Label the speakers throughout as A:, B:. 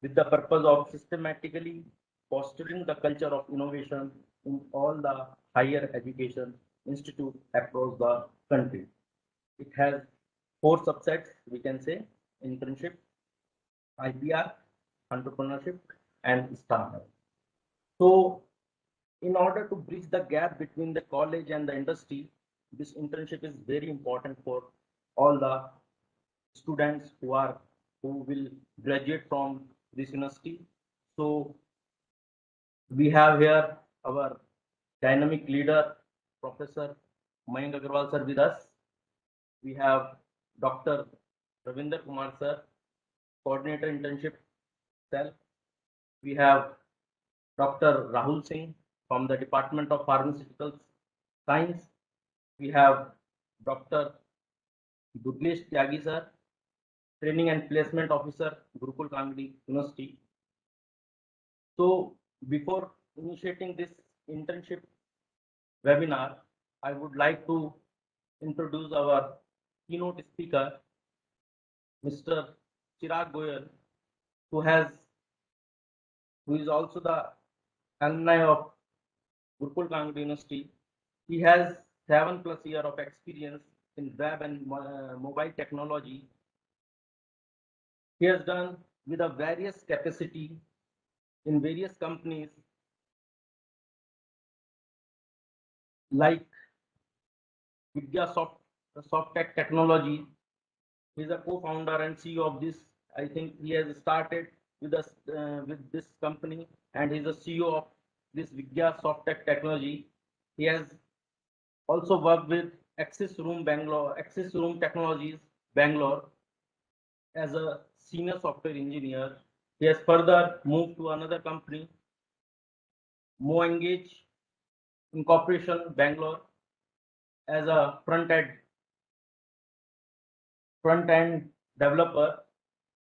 A: with the purpose of systematically fostering the culture of innovation in all the higher education institutes across the country. It has four subsets, we can say: internship, IPR, entrepreneurship, and startup. So, in order to bridge the gap between the college and the industry, this internship is very important for all the students who will graduate from this university. So we have here our dynamic leader, Professor Mayank Agarwal sir with us. We have Dr. Ravinder Kumar sir, coordinator internship cell. We have Dr. Rahul Singh from the Department of Pharmaceutical Science. We have Dr. Duglesh Tyagi sir, training and placement officer, Gurukul Kangdi University. So before initiating this internship webinar, I would like to introduce our keynote speaker, Mr. Chirag Goyal, who is also the alumni of Gurukul Kangdi University. He has 7+ years of experience in web and mobile technology. He has done with a various capacity in various companies like Vidya Softtech Technology. He is a co-founder and CEO of this. I think he has started with us with this company, and he is a CEO of this Vidya Softtech Technology. He has also worked with Axis Room Technologies Bangalore as a senior software engineer. He has further moved to another company, Mo Engage Incorporation Bangalore, as a front end developer.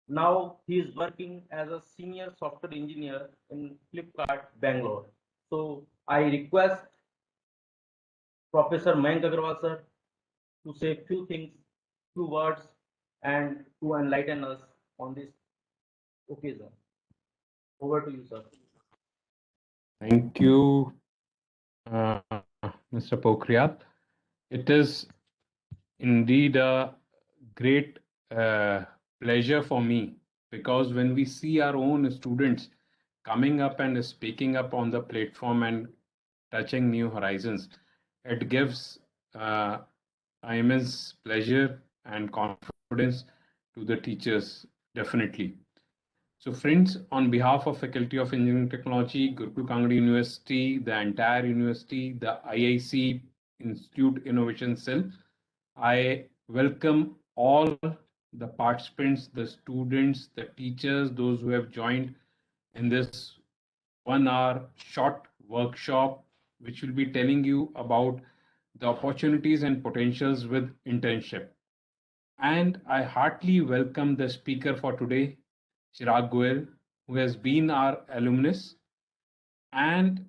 A: Now he is working as a senior software engineer in Flipkart Bangalore. So I request Professor Mayank Agarwal sir to say few words, and to enlighten us on this occasion. Over to you, sir.
B: Thank you, Mr. Pokhriyal. It is indeed a great pleasure for me, because when we see our own students coming up and speaking up on the platform and touching new horizons, it gives immense pleasure and confidence to the teachers, definitely. So, friends, on behalf of Faculty of Engineering Technology, Gurukul Kangdi University, the entire university, the IIC Institute Innovation Cell, I welcome all the participants, the students, the teachers, those who have joined in this 1 hour short workshop, which will be telling you about the opportunities and potentials with internship. And I heartily welcome the speaker for today, Chirag Goyal, who has been our alumnus. And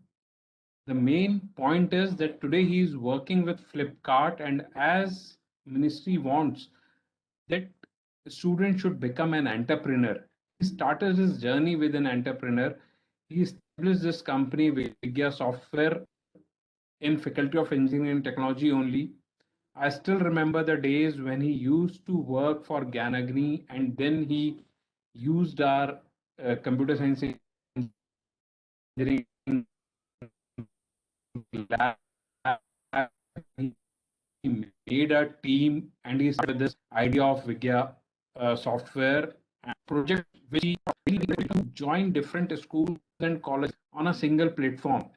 B: the main point is that today he is working with Flipkart, and as ministry wants that the student should become an entrepreneur. He started his journey with an entrepreneur. He established this company, Vigya Software, in Faculty of Engineering and Technology only. I still remember the days when he used to work for Ganagni, and then he used our computer science engineering lab. He made a team, and he started this idea of Vigya software and project, which he joined different schools and colleges on a single platform.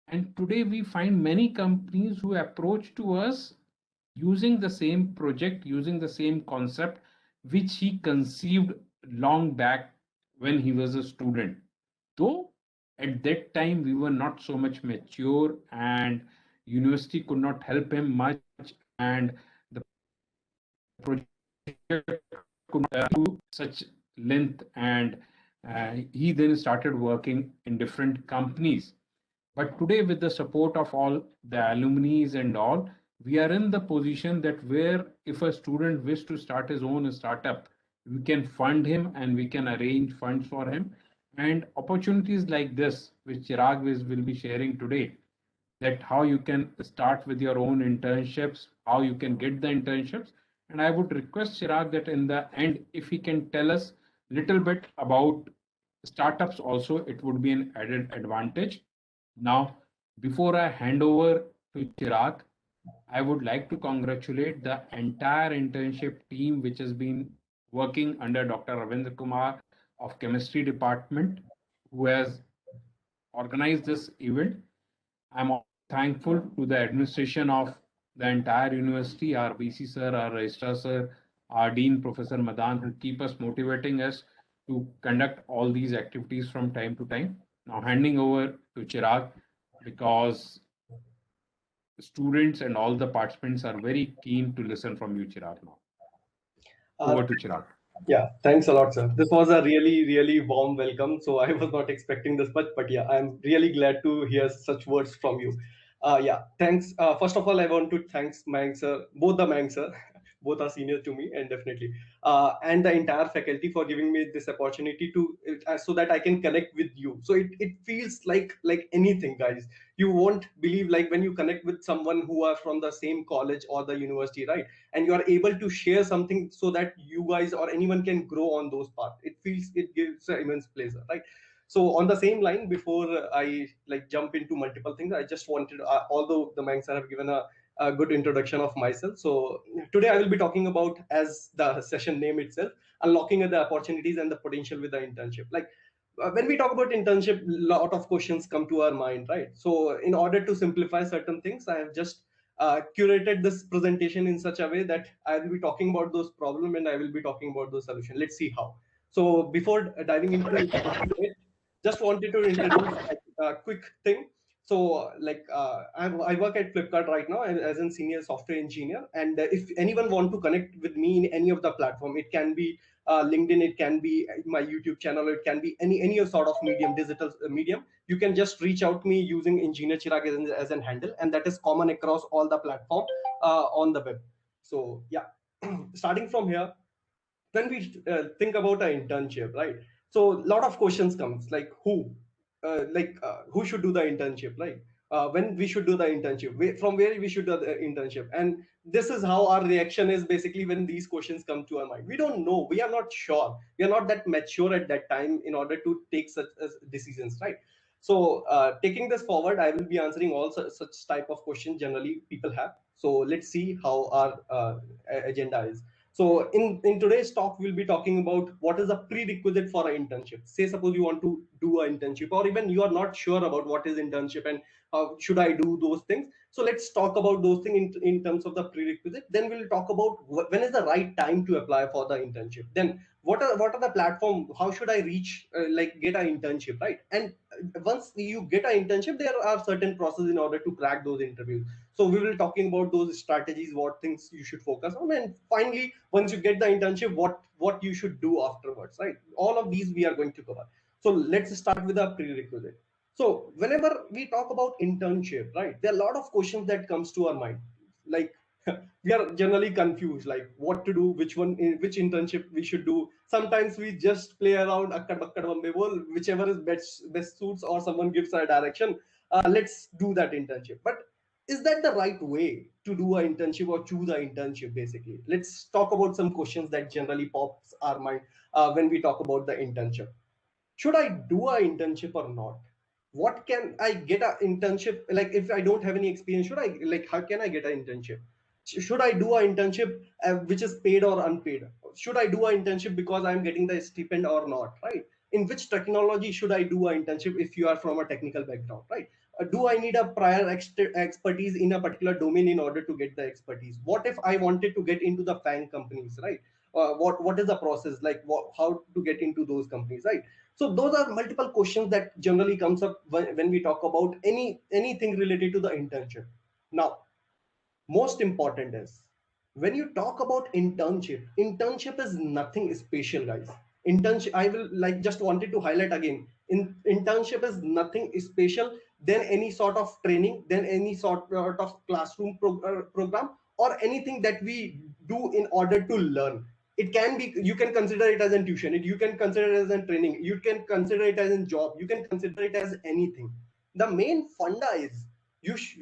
B: And today we find many companies who approach to us using the same project, using the same concept, which he conceived long back when he was a student. Though at that time we were not so much mature, and university could not help him much, and the project could not do such length, and he then started working in different companies. But today, with the support of all the alumni and all, we are in the position that where if a student wishes to start his own startup, we can fund him and we can arrange funds for him. And opportunities like this, which Chirag will be sharing today, that how you can start with your own internships, how you can get the internships. And I would request Chirag that in the end, if he can tell us little bit about startups also, it would be an added advantage. Now, before I hand over to Chirag, I would like to congratulate the entire internship team which has been working under Dr. Ravindra Kumar of Chemistry Department, who has organized this event. I'm also thankful to the administration of the entire university, our BC sir, our registrar sir, our dean, Professor Madan, who keep us motivating us to conduct all these activities from time to time. Now handing over to Chirag because students and all the participants are very keen to listen from you, Chirag. Now
C: Uh,
B: over to Chirag.
C: yeah, thanks a lot, sir. This was a really, really warm welcome. So I was not expecting this much, but yeah, I'm really glad to hear such words from you. Yeah, thanks. First of all, I want to thanks Mayank sir, both the Mayank sir, both are senior to me, and definitely, and the entire faculty for giving me this opportunity to so that I can connect with you. So it feels like anything, guys. You won't believe like when you connect with someone who are from the same college or the university, right? And you are able to share something so that you guys or anyone can grow on those paths. It gives immense pleasure, right? So on the same line, before I like jump into multiple things, I just wanted, although the Mangs have given a good introduction of myself, so today I will be talking about, as the session name itself, unlocking the opportunities and the potential with the internship. Like when we talk about internship, lot of questions come to our mind, right? So in order to simplify certain things, I have just curated this presentation in such a way that I will be talking about those problems and I will be talking about those solutions. Let's see how. So before diving into it, just wanted to introduce a quick thing. So I work at Flipkart right now as a senior software engineer. And if anyone want to connect with me in any of the platform, it can be LinkedIn, it can be my YouTube channel, it can be any sort of medium, digital medium. You can just reach out to me using Engineer Chirag as an handle, and that is common across all the platform on the web. So yeah, starting from here, when we think about an internship, right? So a lot of questions comes like who should do the internship, right? When we should do the internship, from where we should do the internship, and this is how our reaction is basically when these questions come to our mind. We don't know, we are not sure, we are not that mature at that time in order to take such decisions, right? So taking this forward, I will be answering all such type of questions generally people have. So let's see how our agenda is. So in today's talk, we'll be talking about what is a prerequisite for an internship. Say suppose you want to do an internship, or even you are not sure about what is internship and how should I do those things. So let's talk about those things in terms of the prerequisite. Then we'll talk about when is the right time to apply for the internship. Then what are the platform? How should I reach like get an internship, right? And once you get an internship, there are certain processes in order to crack those interviews. So we will talking about those strategies, what things you should focus on, and finally, once you get the internship, what you should do afterwards, right? All of these we are going to cover. So let's start with a prerequisite. So whenever we talk about internship, right, there are a lot of questions that comes to our mind. Like we are generally confused, like what to do, which internship we should do. Sometimes we just play around, akkad bakkad bambe bol, whichever is best suits, or someone gives a direction. Let's do that internship. But is that the right way to do an internship or choose an internship? Basically, let's talk about some questions that generally pops our mind when we talk about the internship. Should I do an internship or not? What can I get an internship? Like if I don't have any experience, should I, like, how can I get an internship? Should I do an internship which is paid or unpaid? Should I do an internship because I'm getting the stipend or not, right? In which technology should I do an internship if you are from a technical background, right? Do I need a prior expertise in a particular domain in order to get the expertise? What if I wanted to get into the FANG companies, right? What is the process, like how to get into those companies, right? So those are multiple questions that generally comes up when we talk about anything related to the internship. Now, most important is when you talk about internship is nothing special, guys. Internship, I will like just wanted to highlight again, internship is nothing special than any sort of training, than any sort of classroom program, or anything that we do in order to learn. It can be, you can consider it as a tuition, you can consider it as a training, you can consider it as a job, you can consider it as anything. The main funda is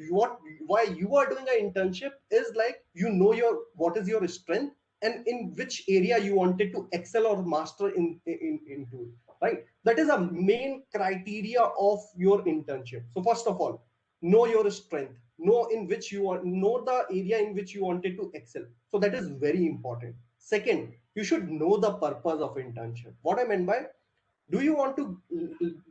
C: what, why you are doing an internship is like, you know your what is your strength and in which area you wanted to excel or master into it, right? That is a main criteria of your internship. So first of all, know your strength, know in which you want, know the area in which you wanted to excel. So that is very important. Second, you should know the purpose of internship. What I meant by, do you want to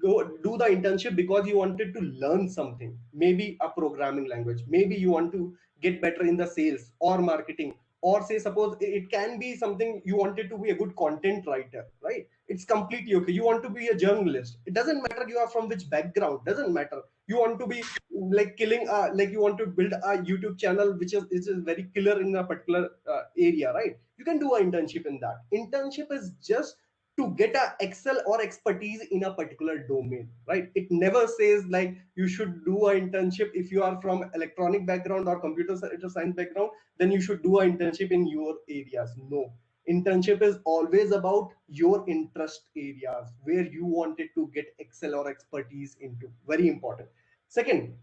C: go do the internship because you wanted to learn something, maybe a programming language, maybe you want to get better in the sales or marketing, or say suppose it can be something you wanted to be a good content writer, right? It's completely okay. You want to be a journalist, it doesn't matter you are from which background, doesn't matter. You want to be like killing like you want to build a YouTube channel which is very killer in a particular area, right? You can do an internship in that. Internship is just to get a excel or expertise in a particular domain, right? It never says like you should do an internship if you are from electronic background or computer science background, then you should do an internship in your areas. No, internship is always about your interest areas where you wanted to get excel or expertise into. Very important. Second,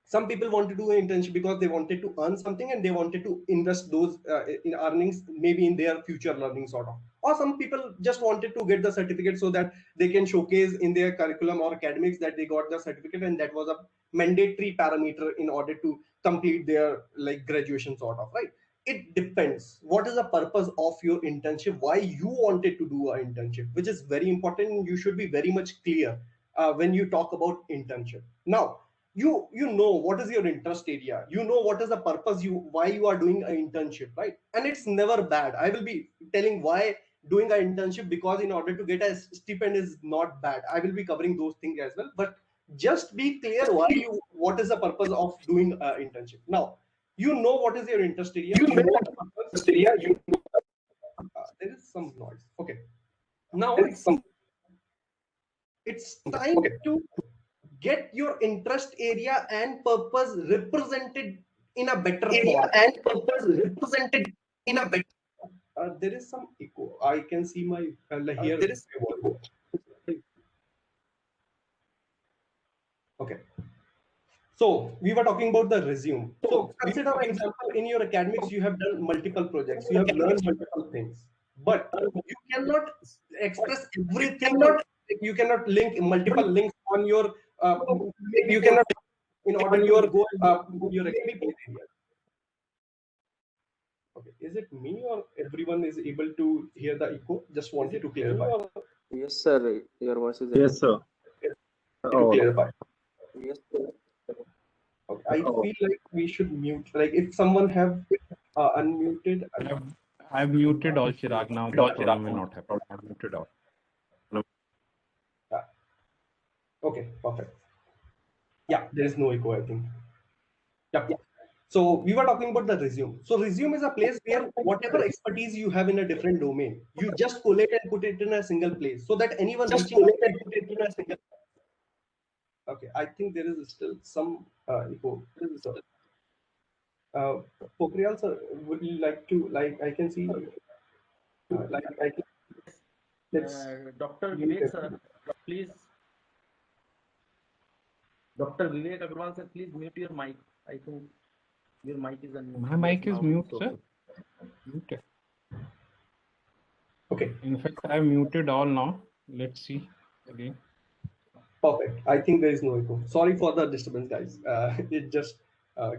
C: some people want to do an internship because they wanted to earn something and they wanted to invest those in earnings, maybe in their future learning sort of. Or some people just wanted to get the certificate so that they can showcase in their curriculum or academics that they got the certificate, and that was a mandatory parameter in order to complete their like graduation sort of, right? It depends what is the purpose of your internship, why you wanted to do an internship, which is very important. You should be very much clear when you talk about internship. Now you know what is your interest area, you know what is the purpose, you why you are doing an internship, right? And it's never bad. I will be telling why doing an internship, because in order to get a stipend is not bad. I will be covering those things as well, but just be clear why you, what is the purpose of doing an internship. Now you know what is your interest area, you know the purpose area, there is some noise. Okay, now it's time to get your interest area and purpose represented in a better form. There is some echo. I can see my here. There is echo. Okay. So we were talking about the resume. So consider an example, in your academics, you have done multiple projects, you have learned multiple things, but you cannot express everything. You cannot link multiple links on your. You cannot in order to go your academic area. Okay, is it me or everyone is able to hear the echo? Just wanted to clarify.
D: Yes, sir. Your voice is.
E: Yes, sir.
C: To clarify.
D: Yes, sir.
C: Okay. I feel like we should mute. Like if someone have unmuted.
B: I've muted all Chirag now. The problem will not happen. I've muted all.
C: Okay, perfect. Yeah, there is no echo, I think. Yep. So we were talking about the resume. So resume is a place where whatever expertise you have in a different domain, you just collate and put it in a single place so that anyone reaching out can put it in a single. Okay, I think there is still some echo. Pokhriyal sir, would you like to, like, I can see, like, I can, let's,
A: Dr. Vivek sir, please. Dr. Vivek Agarwal sir, please mute your mic. I think your mic is unmuted.
B: My mic is
A: Now
B: mute,
A: it's
B: sir. Muted.
C: okay.
B: In fact, I've muted all now. Let's see again.
C: Perfect. I think there is no echo. Sorry for the disturbance, guys. It just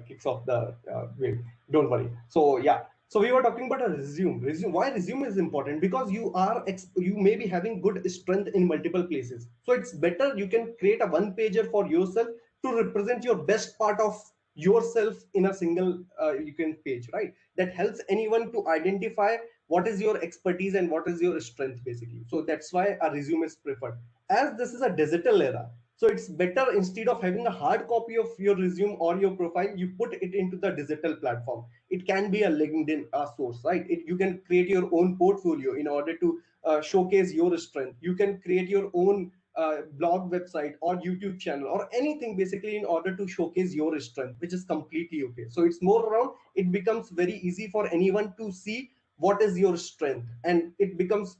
C: kicks off the wave. Don't worry. So yeah. So we were talking about a resume. Resume. Why resume is important? Because you are you may be having good strength in multiple places. So it's better you can create a one pager for yourself to represent your best part of yourself in a single you can page, right? That helps anyone to identify what is your expertise and what is your strength basically. So that's why a resume is preferred. As this is a digital era, so it's better, instead of having a hard copy of your resume or your profile, you put it into the digital platform. It can be a LinkedIn source, right? You can create your own portfolio in order to showcase your strength. You can create your own blog website or YouTube channel or anything basically in order to showcase your strength, which is completely okay. So it's more around, it becomes very easy for anyone to see what is your strength, and it becomes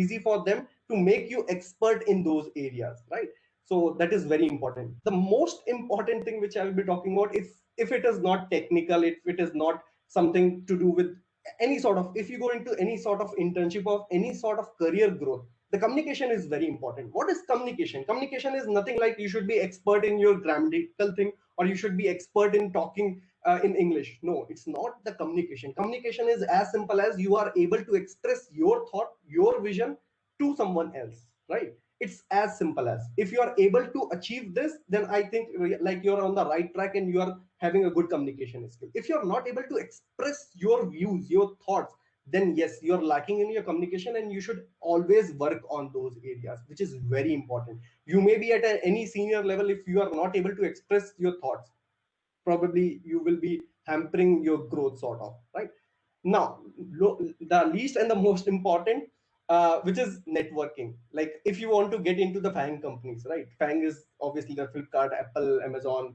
C: easy for them to make you expert in those areas, right? So that is very important. The most important thing which I will be talking about, if it is not technical, if it is not something to do with any sort of, if you go into any sort of internship of any sort of career growth, the communication is very important. What is communication? Communication is nothing like you should be expert in your grammatical thing, or you should be expert in talking in English. No, it's not the communication. Communication is as simple as you are able to express your thought, your vision to someone else, right? It's as simple as, if you are able to achieve this, then I think like you're on the right track and you are having a good communication skill. If you're not able to express your views, your thoughts, then yes, you're lacking in your communication, and you should always work on those areas, which is very important. You may be at any senior level, if you are not able to express your thoughts, probably you will be hampering your growth, sort of, right? Now, the least and the most important, which is networking. Like if you want to get into the FANG companies, right? FANG is obviously the Flipkart, Apple, Amazon,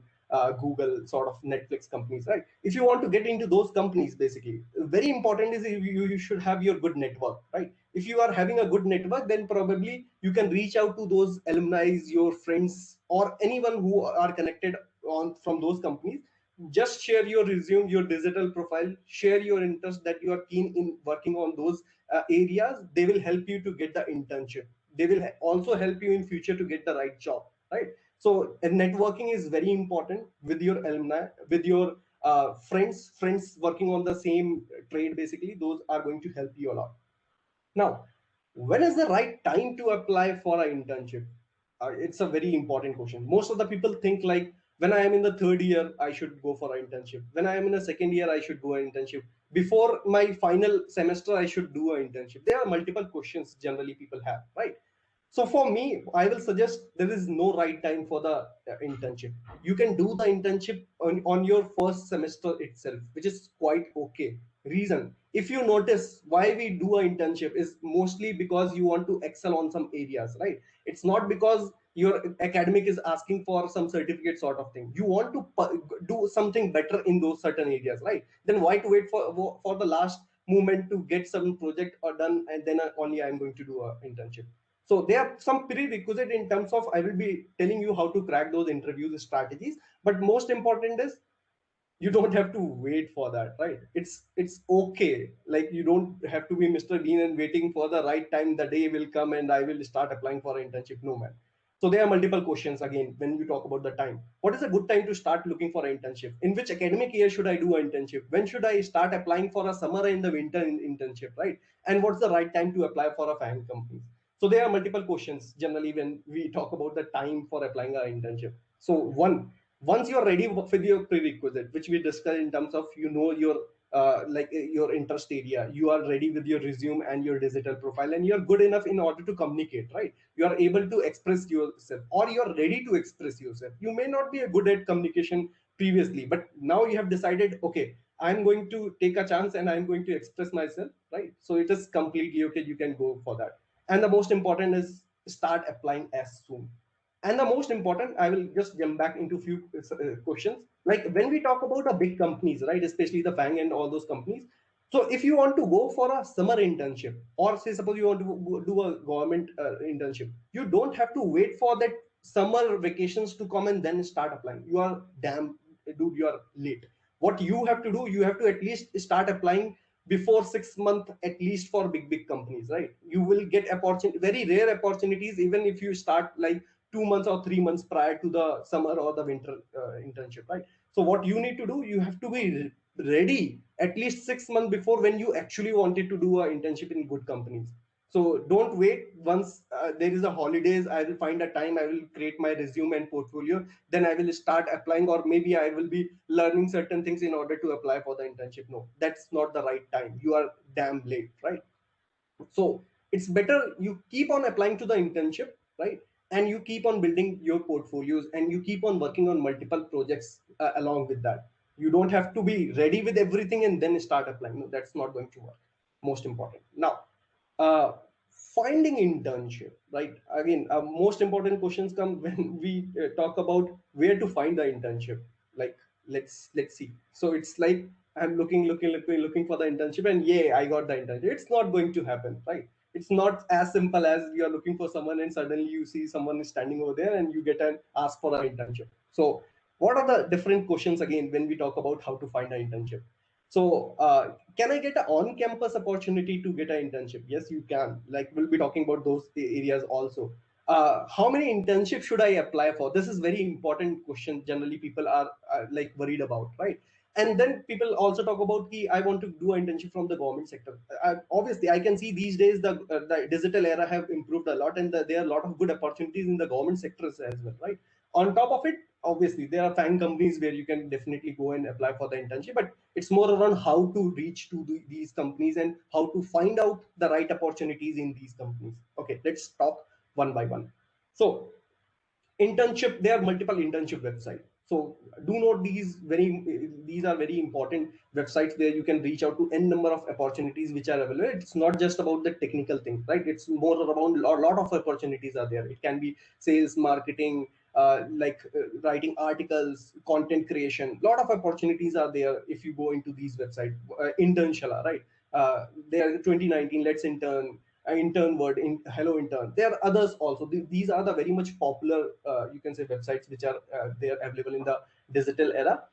C: Google, sort of Netflix companies, right? If you want to get into those companies, basically, very important is you should have your good network, right? If you are having a good network, then probably you can reach out to those alumni, your friends, or anyone who are connected on from those companies. Just share your resume, your digital profile, share your interest that you are keen in working on those areas. They will help you to get the internship. They will also help you in future to get the right job, right? So networking is very important with your alumni, with your friends working on the same trade. Basically, those are going to help you a lot. Now, when is the right time to apply for an internship? It's a very important question. Most of the people think like, when I am in the third year, I should go for an internship. When I am in the second year, I should do an internship. Before my final semester, I should do an internship. There are multiple questions generally people have, right? So for me, I will suggest there is no right time for the internship. You can do the internship on your first semester itself, which is quite okay. Reason, if you notice why we do an internship, is mostly because you want to excel on some areas, right? It's not because your academic is asking for some certificate sort of thing. You want to do something better in those certain areas, right? Then why to wait for the last moment to get some project or done, and then only I'm going to do an internship? So there are some prerequisite in terms of, I will be telling you how to crack those interviews strategies. But most important is, you don't have to wait for that, right? It's okay. Like you don't have to be Mr. Bean and waiting for the right time, the day will come and I will start applying for an internship. No, man. So there are multiple questions again when we talk about the time. What is a good time to start looking for an internship? In which academic year should I do an internship? When should I start applying for a summer and the winter internship, right? And what's the right time to apply for a FANG company? So there are multiple questions generally when we talk about the time for applying an internship. So once you're ready with your prerequisite, which we discussed in terms of, your your interest area, you are ready with your resume and your digital profile, and you're good enough in order to communicate, right? You are able to express yourself, or you're ready to express yourself. You may not be a good at communication previously, but now you have decided, okay, I'm going to take a chance and I'm going to express myself, right? So it is completely okay, you can go for that. And the most important is, start applying as soon. And the most important, I will just jump back into few questions. Like when we talk about the big companies, right, especially the FANG and all those companies. So if you want to go for a summer internship, or say suppose you want to do a government internship, you don't have to wait for that summer vacations to come and then start applying. You are damn, dude, you are late. What you have to do, you have to at least start applying before 6 months at least, for big companies, right? You will get opportunity, very rare opportunities, even if you start like 2 months or 3 months prior to the summer or the winter internship, right? So what you need to do, you have to be ready at least 6 months before, when you actually wanted to do an internship in good companies. So don't wait. Once there is a holidays, I will find a time, I will create my resume and portfolio, then I will start applying, or maybe I will be learning certain things in order to apply for the internship. No, that's not the right time. You are damn late, right? So it's better you keep on applying to the internship, right? And you keep on building your portfolios, and you keep on working on multiple projects along with that. You don't have to be ready with everything and then start applying. No, that's not going to work. Most important. Now, uh, finding internship, right? Again, most important questions come when we talk about where to find the internship. Like, let's see. So it's like, I'm looking for the internship, and yeah, I got the internship. It's not going to happen, right? It's not as simple as you are looking for someone and suddenly you see someone is standing over there and you get an ask for an internship. So what are the different questions again when we talk about how to find an internship? So can I get an on-campus opportunity to get an internship? Yes, you can. Like we'll be talking about those areas also. How many internships should I apply for? This is very important question. Generally, people are like worried about, right? And then people also talk about ki, I want to do an internship from the government sector. Obviously, I can see these days the digital era have improved a lot, and there are a lot of good opportunities in the government sectors as well, right? On top of it, obviously there are fan companies where you can definitely go and apply for the internship, but it's more around how to reach to these companies and how to find out the right opportunities in these companies. Okay, let's talk one by one. So internship, there are multiple internship websites. So do note these are very important websites where you can reach out to n number of opportunities which are available. It's not just about the technical thing, right? It's more around a lot of opportunities are there. It can be sales, marketing, writing articles, content creation. A lot of opportunities are there if you go into these websites. Internshala, right? There 2019, let's intern, intern word in hello intern. There are others also. These are the very much popular you can say websites which are they are available in the digital era.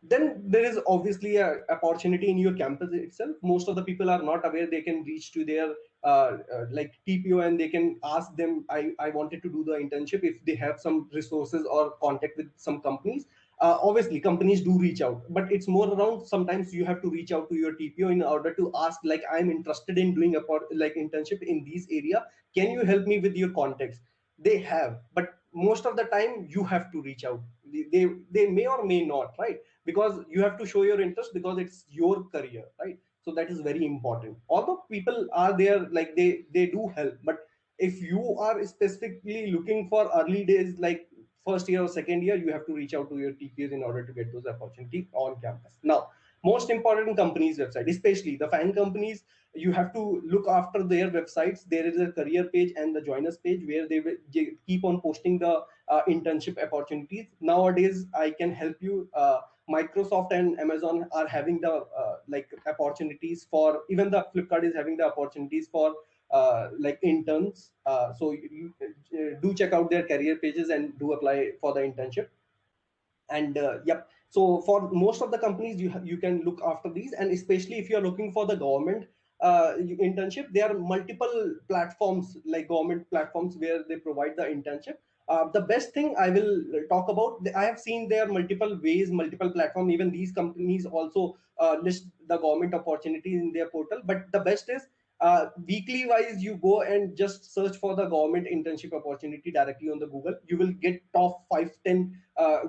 C: Then there is obviously a opportunity in your campus itself. Most of the people are not aware. They can reach to their like TPO and they can ask them, I wanted to do the internship, if they have some resources or contact with some companies. Obviously companies do reach out, but it's more around sometimes you have to reach out to your TPO in order to ask, like, I'm interested in doing a like internship in these area, can you help me with your contacts? They have, but most of the time you have to reach out. They may or may not, right? Because you have to show your interest, because it's your career, right? So that is very important. Although people are there, like they do help, but if you are specifically looking for early days, like first year or second year, you have to reach out to your TPs in order to get those opportunities on campus. Now, most important companies website, especially the fan companies, you have to look after their websites. There is a career page and the joiners page where they will keep on posting the internship opportunities. Nowadays I can help you. Microsoft and Amazon are having the like opportunities for, even the Flipkart is having the opportunities for like interns. So you do check out their career pages and do apply for the internship. And yep, so for most of the companies you can look after these, and especially if you're looking for the government internship, there are multiple platforms, like government platforms, where they provide the internship. The best thing I will talk about, I have seen there are multiple ways, multiple platform, even these companies also list the government opportunities in their portal. But the best is weekly wise, you go and just search for the government internship opportunity directly on the Google. You will get top 5-10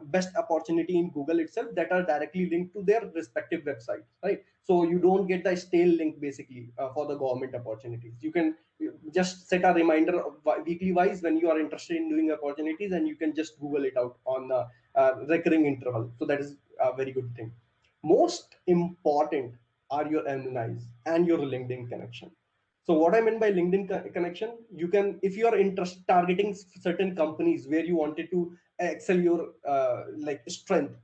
C: best opportunity in Google itself that are directly linked to their respective websites, right? So you don't get the stale link basically for the government opportunities. You can just set a reminder weekly wise when you are interested in doing opportunities, and you can just Google it out on the recurring interval. So that is a very good thing. Most important are your alumni and your LinkedIn connection. So what I meant by LinkedIn connection, you can, if you are targeting certain companies where you wanted to excel your like strength,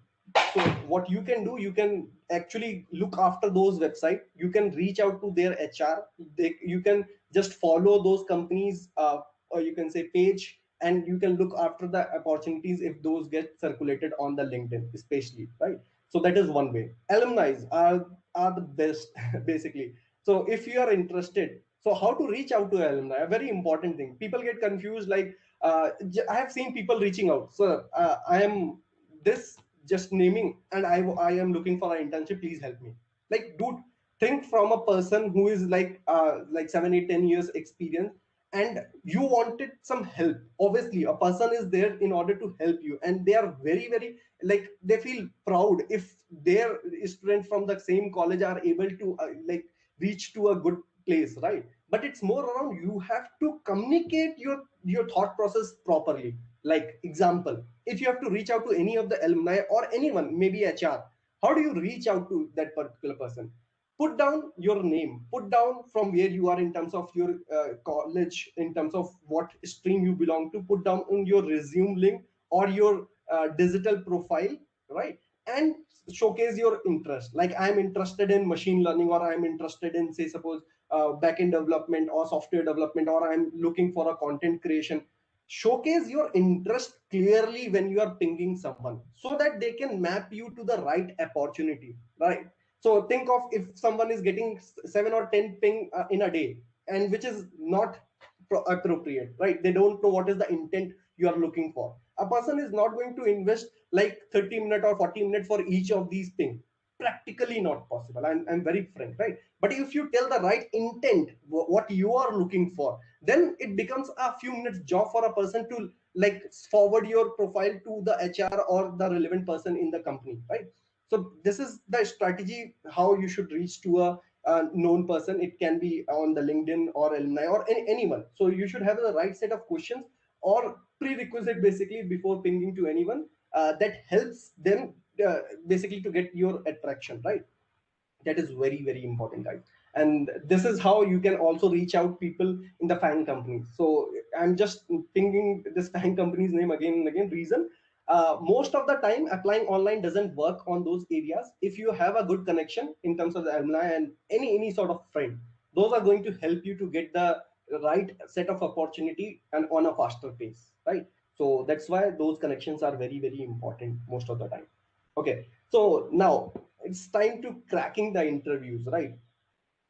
C: so what you can do, you can actually look after those websites. You can reach out to their HR. You can just follow those companies or you can say page, and you can look after the opportunities if those get circulated on the LinkedIn especially, right? So that is one way. Alumni are the best basically. So if you are interested, so how to reach out to alumni, a very important thing. People get confused, like I have seen people reaching out, so I am this, just naming, and I am looking for an internship, please help me. Like, dude, think from a person who is like 7, 8, 10 years experience, and you wanted some help. Obviously a person is there in order to help you, and they are very, very, like, they feel proud if their student from the same college are able to like reach to a good place, right? But it's more around, you have to communicate your thought process properly. Like example, if you have to reach out to any of the alumni or anyone, maybe HR, how do you reach out to that particular person? Put down your name, put down from where you are in terms of your college, in terms of what stream you belong to, put down in your resume link or your digital profile, right? And showcase your interest. Like I'm interested in machine learning, or I'm interested in, say, suppose backend development or software development, or I'm looking for a content creation. Showcase your interest clearly when you are pinging someone, so that they can map you to the right opportunity, right? So think of, if someone is getting 7 or 10 ping in a day, and which is not appropriate, right? They don't know what is the intent you are looking for. A person is not going to invest like 30 minutes or 40 minutes for each of these things. Practically not possible. I'm very frank, right? But if you tell the right intent, what you are looking for, then it becomes a few minutes job for a person to like forward your profile to the HR or the relevant person in the company, right? So this is the strategy how you should reach to a known person. It can be on the LinkedIn or alumni or anyone. So you should have the right set of questions or prerequisite basically before pinging to anyone, that helps them basically to get your attraction, right? That is very very important, guys. And this is how you can also reach out people in the fan companies. So I'm just thinking this fan company's name again and again. Reason, most of the time applying online doesn't work on those areas. If you have a good connection in terms of the alumni and any sort of friend, those are going to help you to get the right set of opportunity and on a faster pace, right? So that's why those connections are very very important most of the time. Okay, so now it's time to cracking the interviews, right?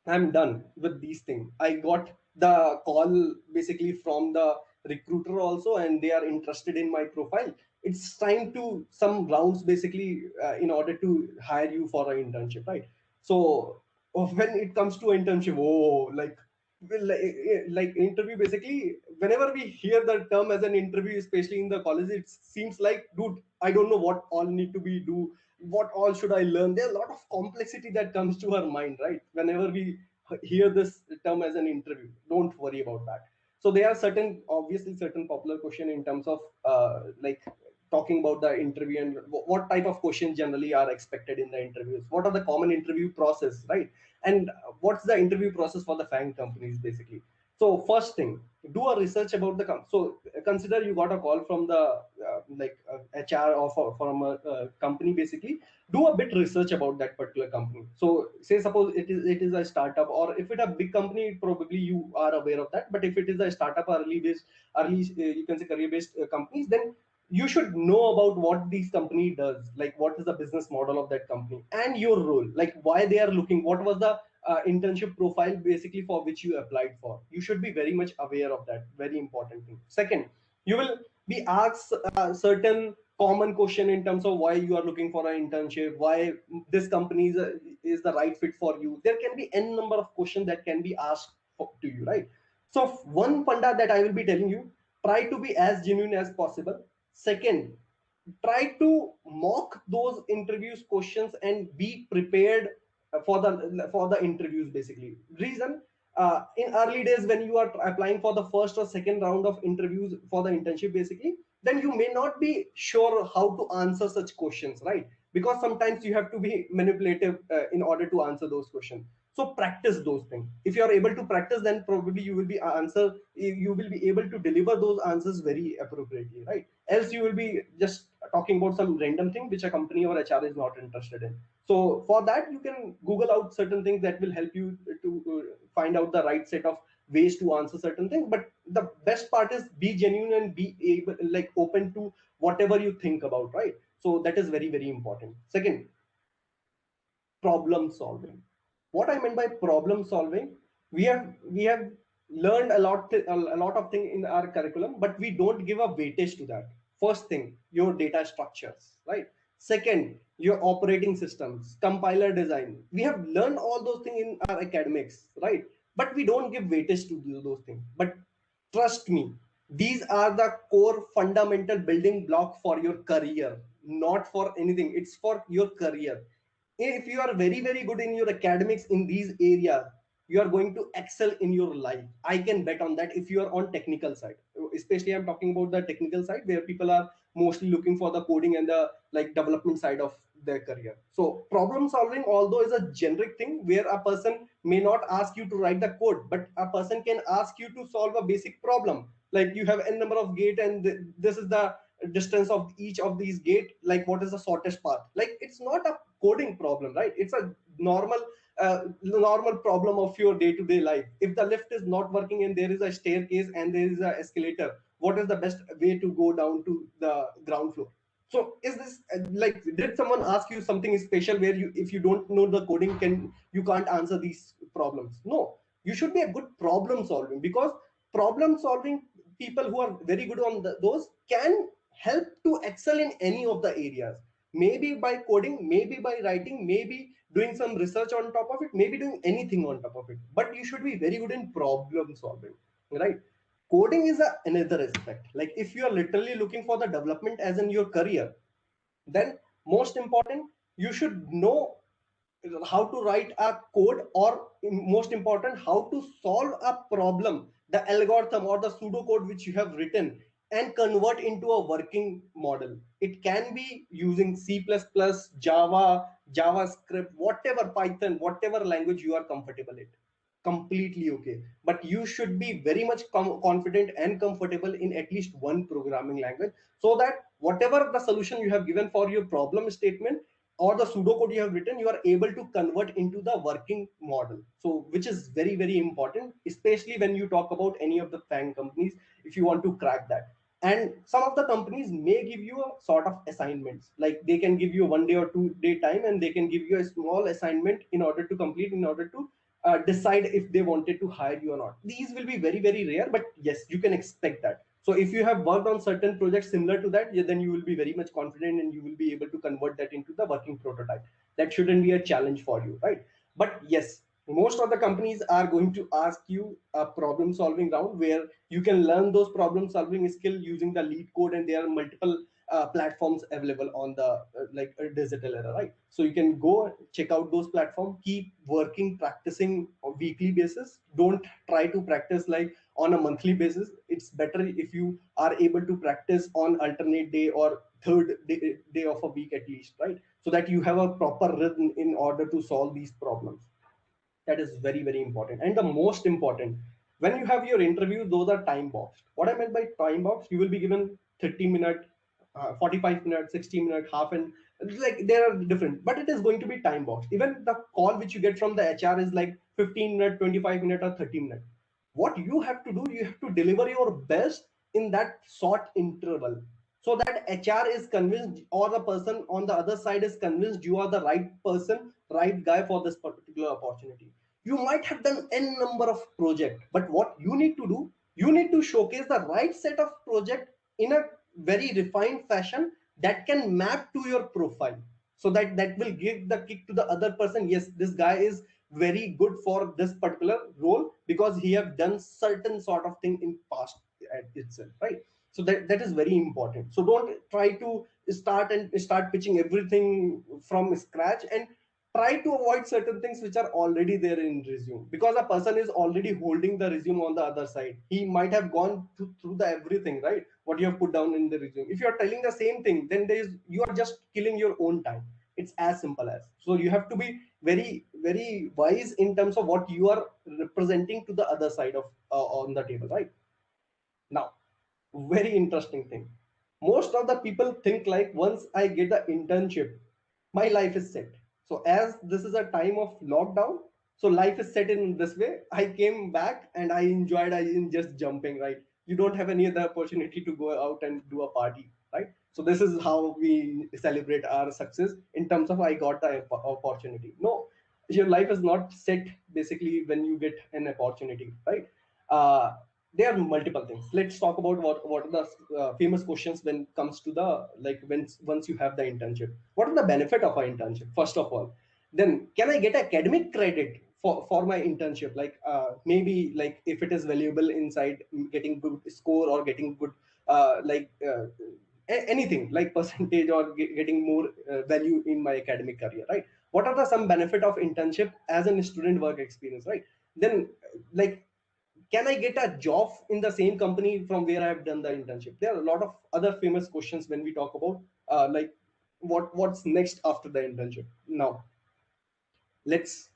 C: I'm done with these things. I got the call basically from the recruiter also, and they are interested in my profile. It's time to some rounds basically in order to hire you for an internship, right? So when it comes to internship, oh, like interview basically, whenever we hear the term as an interview, especially in the college, it seems like, dude, I don't know what all need to be do, what all should I learn. There's a lot of complexity that comes to our mind, right? Whenever we hear this term as an interview, don't worry about that. So there are certain, obviously certain popular question in terms of like talking about the interview and what type of questions generally are expected in the interviews, what are the common interview process, right? And what's the interview process for the FANG companies basically. So first thing, do a research about the so consider you got a call from the HR or from a company basically. Do a bit research about that particular company. So say suppose it is a startup, or if it a big company, probably you are aware of that. But if it is a startup or early you can say career based companies, then you should know about what this company does, like what is the business model of that company and your role, like why they are looking, what was the internship profile basically for which you applied for. You should be very much aware of that. Very important thing. Second, you will be asked certain common question in terms of why you are looking for an internship, why this company is the right fit for you. There can be n number of questions that can be asked to you, right? So one funda that I will be telling you, try to be as genuine as possible. Second, try to mock those interviews questions and be prepared for the interviews basically. Reason, in early days when you are applying for the first or second round of interviews for the internship basically, then you may not be sure how to answer such questions, right? Because sometimes you have to be manipulative in order to answer those questions. So practice those things. If you are able to practice, then probably you will be able to deliver those answers very appropriately, right? Else you will be just talking about some random thing which a company or HR is not interested in. So for that, you can Google out certain things that will help you to find out the right set of ways to answer certain things. But the best part is be genuine and be able, like, open to whatever you think about, right? So that is very very important. Second, problem solving. What I meant by problem solving, we have learned a lot of things in our curriculum, but we don't give a weightage to that. First thing, your data structures, right? Second, your operating systems, compiler design. We have learned all those things in our academics, right? But we don't give weightage to those things. But trust me, these are the core fundamental building block for your career, not for anything. It's for your career. If you are very very good in your academics in these areas, you are going to excel in your life. I can bet on that. If you are on technical side, especially I'm talking about the technical side where people are mostly looking for the coding and the like development side of their career. So problem solving, although, is a generic thing where a person may not ask you to write the code, but a person can ask you to solve a basic problem. Like you have n number of gate and this is the distance of each of these gate, like what is the shortest path. Like it's not a coding problem, right? It's a normal problem of your day-to-day life. If the lift is not working and there is a staircase and there is an escalator, what is the best way to go down to the ground floor? So is this like, did someone ask you something special where you, if you don't know the coding, you can't answer these problems? No, you should be a good problem solving, because problem solving people who are very good on those can help to excel in any of the areas. Maybe by coding, maybe by writing, maybe doing some research on top of it, maybe doing anything on top of it. But you should be very good in problem solving, right? Coding is another aspect. Like if you are literally looking for the development as in your career, then most important, you should know how to write a code, or most important, how to solve a problem, the algorithm or the pseudocode which you have written, and convert into a working model. It can be using C++, Java, JavaScript, whatever, Python, whatever language you are comfortable in, completely okay. But you should be very much confident and comfortable in at least one programming language, so that whatever the solution you have given for your problem statement or the pseudocode you have written, you are able to convert into the working model. So which is very, very important, especially when you talk about any of the FANG companies, if you want to crack that. And some of the companies may give you a sort of assignments, like they can give you 1 day or 2 day time, and they can give you a small assignment in order to complete, in order to decide if they wanted to hire you or not. These will be very, very rare, but yes, you can expect that. So if you have worked on certain projects similar to that, then you will be very much confident and you will be able to convert that into the working prototype. That shouldn't be a challenge for you, right? But yes, most of the companies are going to ask you a problem solving round where you can learn those problem solving skill using the lead code, and there are multiple platforms available on the like a digital era, right? So you can go check out those platforms, keep working, practicing on weekly basis. Don't try to practice like on a monthly basis. It's better if you are able to practice on alternate day or third day of a week at least, right? So that you have a proper rhythm in order to solve these problems. That is very, very important. And the most important, when you have your interview, those are time boxed. What I meant by time boxed, you will be given 30-minute, 45-minute, 60-minute, half, and like they are different, but it is going to be time boxed. Even the call which you get from the HR is like 15-minute, 25-minute, or 30-minute. What you have to do, you have to deliver your best in that short interval, so that HR is convinced, or the person on the other side is convinced you are the right person, right guy for this particular opportunity. You might have done n number of projects, but what you need to do, you need to showcase the right set of project in a very refined fashion that can map to your profile, so that that will give the kick to the other person. Yes, this guy is very good for this particular role because he have done certain sort of thing in past itself, right? So that is very important. So don't try to start pitching everything from scratch, and try to avoid certain things which are already there in resume, because a person is already holding the resume on the other side. He might have gone through the everything, right, what you have put down in the resume. If you are telling the same thing, then you are just killing your own time. It's as simple as. So you have to be very, very wise in terms of what you are representing to the other side of on the table, right? Now, very interesting thing, most of the people think like, once I get the internship, my life is set. So as this is a time of lockdown, so life is set in this way. I came back and I enjoyed, I in just jumping, right? You don't have any other opportunity to go out and do a party, right? So this is how we celebrate our success in terms of I got the opportunity. No, your life is not set basically when you get an opportunity, right? uh, there are multiple things. Let's talk about what are the famous questions when it comes to the, like, when once you have the internship, what are the benefit of an internship first of all. Then can I get academic credit for my internship, like maybe like if it is valuable inside getting good score or getting good anything like percentage or getting more value in my academic career, right? What are the some benefit of internship as a student work experience, right? Then like, can I get a job in the same company from where I have done the internship? There are a lot of other famous questions when we talk about like what's next after the internship. Now let's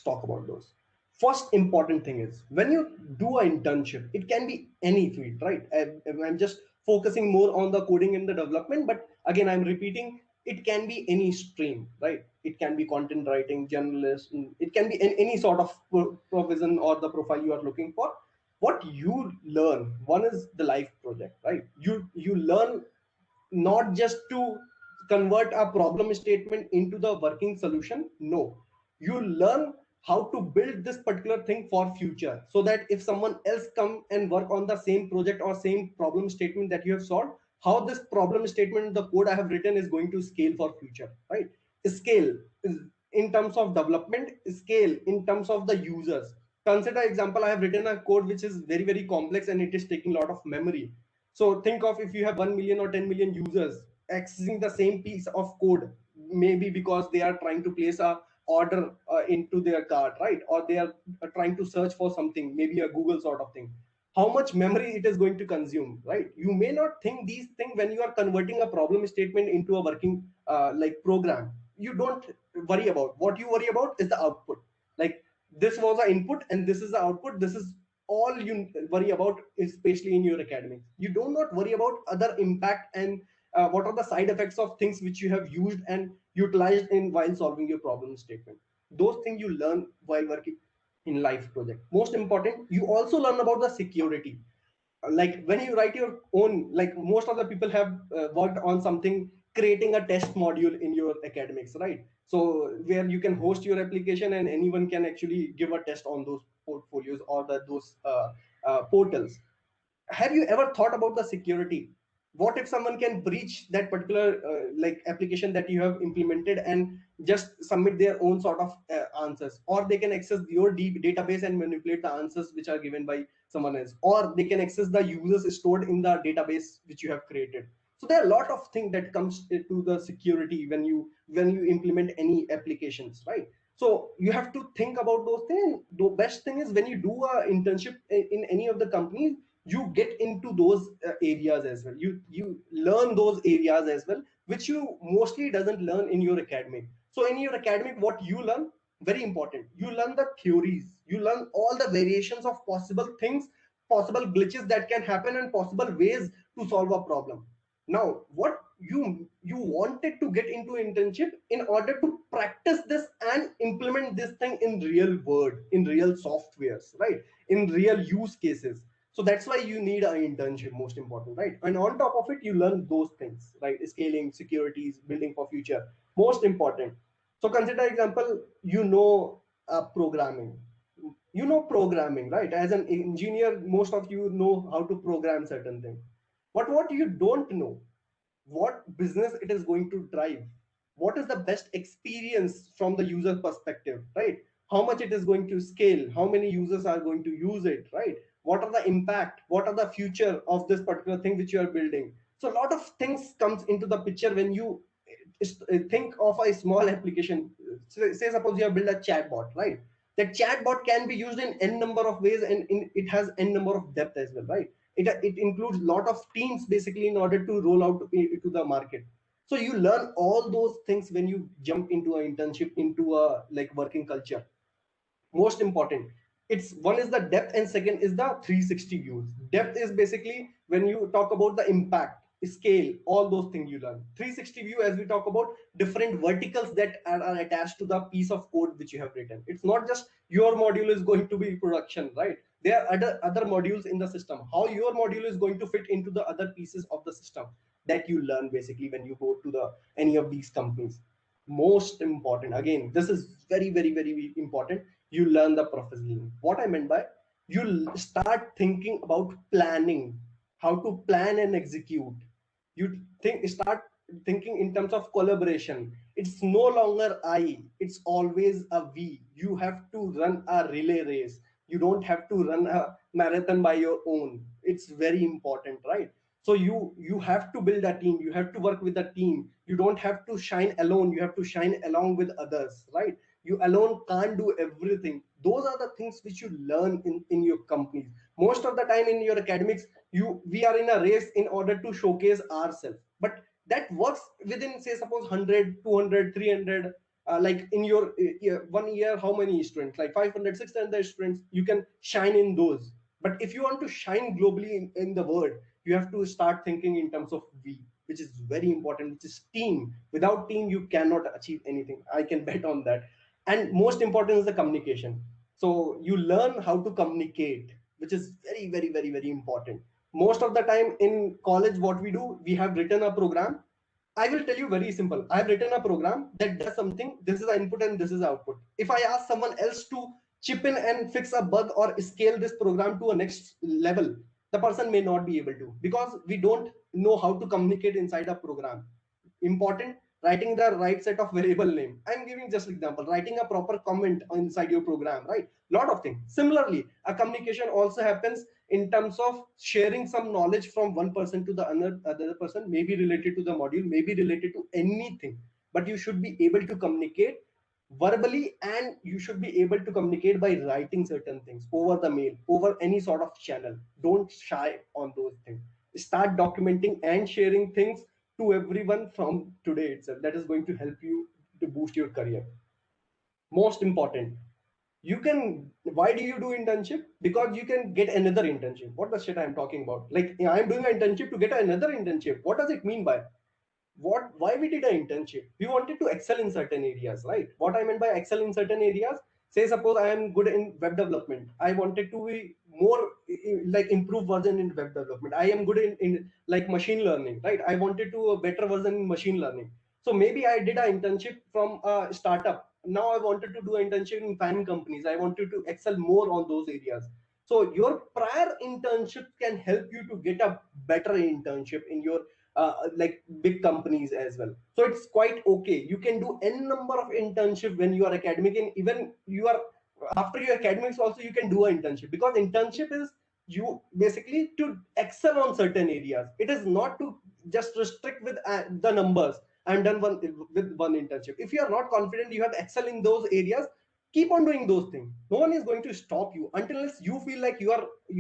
C: talk about those. First important thing is, when you do an internship, it can be any field, right? I'm just focusing more on the coding and the development, but again I'm repeating, it can be any stream, right? it can be content writing, journalist, it can be any sort of provision or the profile you are looking for. What you learn, one is the life project, right? You learn not just to convert a problem statement into the working solution. No, you learn how to build this particular thing for future, so that if someone else come and work on the same project or same problem statement that you have solved, how this problem statement, the code I have written, is going to scale for future, right? Scale is in terms of development, scale in terms of the users. Consider example, I have written a code which is very very complex and it is taking a lot of memory. So think of, if you have 1 million or 10 million users accessing the same piece of code, maybe because they are trying to place a order into their cart, right? Or they are trying to search for something, maybe a Google sort of thing. How much memory it is going to consume, right? You may not think these things when you are converting a problem statement into a working like program. You don't worry about. What you worry about is the output. Like, this was the input and this is the output. This is all you worry about, especially in your academics. You do not worry about other impact and what are the side effects of things which you have used and utilized in while solving your problem statement. Those things you learn while working in life project. Most important, you also learn about the security. Like when you write your own, like most of the people have worked on something, creating a test module in your academics, right? So where you can host your application and anyone can actually give a test on those portfolios or those portals. Have you ever thought about the security? What if someone can breach that particular like application that you have implemented and just submit their own sort of answers, or they can access your database and manipulate the answers which are given by someone else, or they can access the users stored in the database which you have created. So there are a lot of things that comes to the security when you implement any applications, right? So you have to think about those things. The best thing is when you do a internship in any of the companies, you get into those areas as well. You learn those areas as well, which you mostly doesn't learn in your academic. So in your academic, what you learn, very important, you learn the theories, you learn all the variations of possible things, possible glitches that can happen and possible ways to solve a problem. Now what you wanted to get into internship in order to practice this and implement this thing in real world, in real softwares, right? In real use cases. So that's why you need an internship, most important, right? And on top of it, you learn those things, right? Scaling, securities, building for future, most important. So consider example, programming. You know programming, right? As an engineer, most of you know how to program certain things. But what you don't know, what business it is going to drive, what is the best experience from the user perspective, right? How much it is going to scale, how many users are going to use it, right? What are the impact, what are the future of this particular thing which you are building. So a lot of things comes into the picture when you think of a small application. Say suppose you have built a chatbot, right? That chatbot can be used in n number of ways, and it has n number of depth as well, right? It includes lot of teams basically in order to roll out to the market. So you learn all those things when you jump into an internship, into a like working culture. Most important, it's one is the depth and second is the 360 views. Depth is basically when you talk about the impact, scale, all those things you learn. 360 view, as we talk about different verticals that are attached to the piece of code which you have written. It's not just your module is going to be production, right? There are other modules in the system, how your module is going to fit into the other pieces of the system, that you learn basically when you go to the any of these companies. Most important, again, this is very very very important, you learn the professionalism. What I meant by, you start thinking about planning, how to plan and execute. You start thinking in terms of collaboration. It's no longer I, it's always a we. You have to run a relay race. You don't have to run a marathon by your own. It's very important, right? So you have to build a team, you have to work with a team. You don't have to shine alone, you have to shine along with others, right? You alone can't do everything. Those are the things which you learn in your companies. Most of the time in your academics, we are in a race in order to showcase ourselves, but that works within, say suppose 100, 200, 300, like in your 1 year, how many students, like 500, 600 students, you can shine in those. But if you want to shine globally in the world, you have to start thinking in terms of we. which is very important, which is team. Without team, you cannot achieve anything. I can bet on that. And most important is the communication. So you learn how to communicate, which is very, very, very, very important. Most of the time in college, what we do, we have written a program. I will tell you very simple. I've written a program that does something. This is the input and this is the output. If I ask someone else to chip in and fix a bug or scale this program to a next level, the person may not be able to, because we don't know how to communicate inside a program. Important, writing the right set of variable name. I'm giving just example, writing a proper comment inside your program, right? Lot of things. Similarly, a communication also happens in terms of sharing some knowledge from one person to the other person, maybe related to the module, maybe related to anything, but you should be able to communicate verbally, and you should be able to communicate by writing certain things over the mail, over any sort of channel. Don't shy on those things. Start documenting and sharing things to everyone from today itself. That is going to help you to boost your career. Most important, you can, why do you do internship? Because you can get another internship. What the shit I'm talking about? Like, I'm doing an internship to get another internship. What does it mean by what? Why we did an internship? We wanted to excel in certain areas, right? What I meant by excel in certain areas, say suppose I am good in web development, I wanted to be more like improve version in web development. I am good in like machine learning, right? I wanted to a better version in machine learning. So maybe I did an internship from a startup. Now I wanted to do an internship in fan companies. I wanted to excel more on those areas. So your prior internship can help you to get a better internship in your like big companies as well. So it's quite okay. You can do n number of internship when you are academic, and even you are after your academics also you can do an internship, because internship is you basically to excel on certain areas. It is not to just restrict with the numbers. I'm done with one internship. If you are not confident, you have to excel in those areas. Keep on doing those things. No one is going to stop you until you feel like you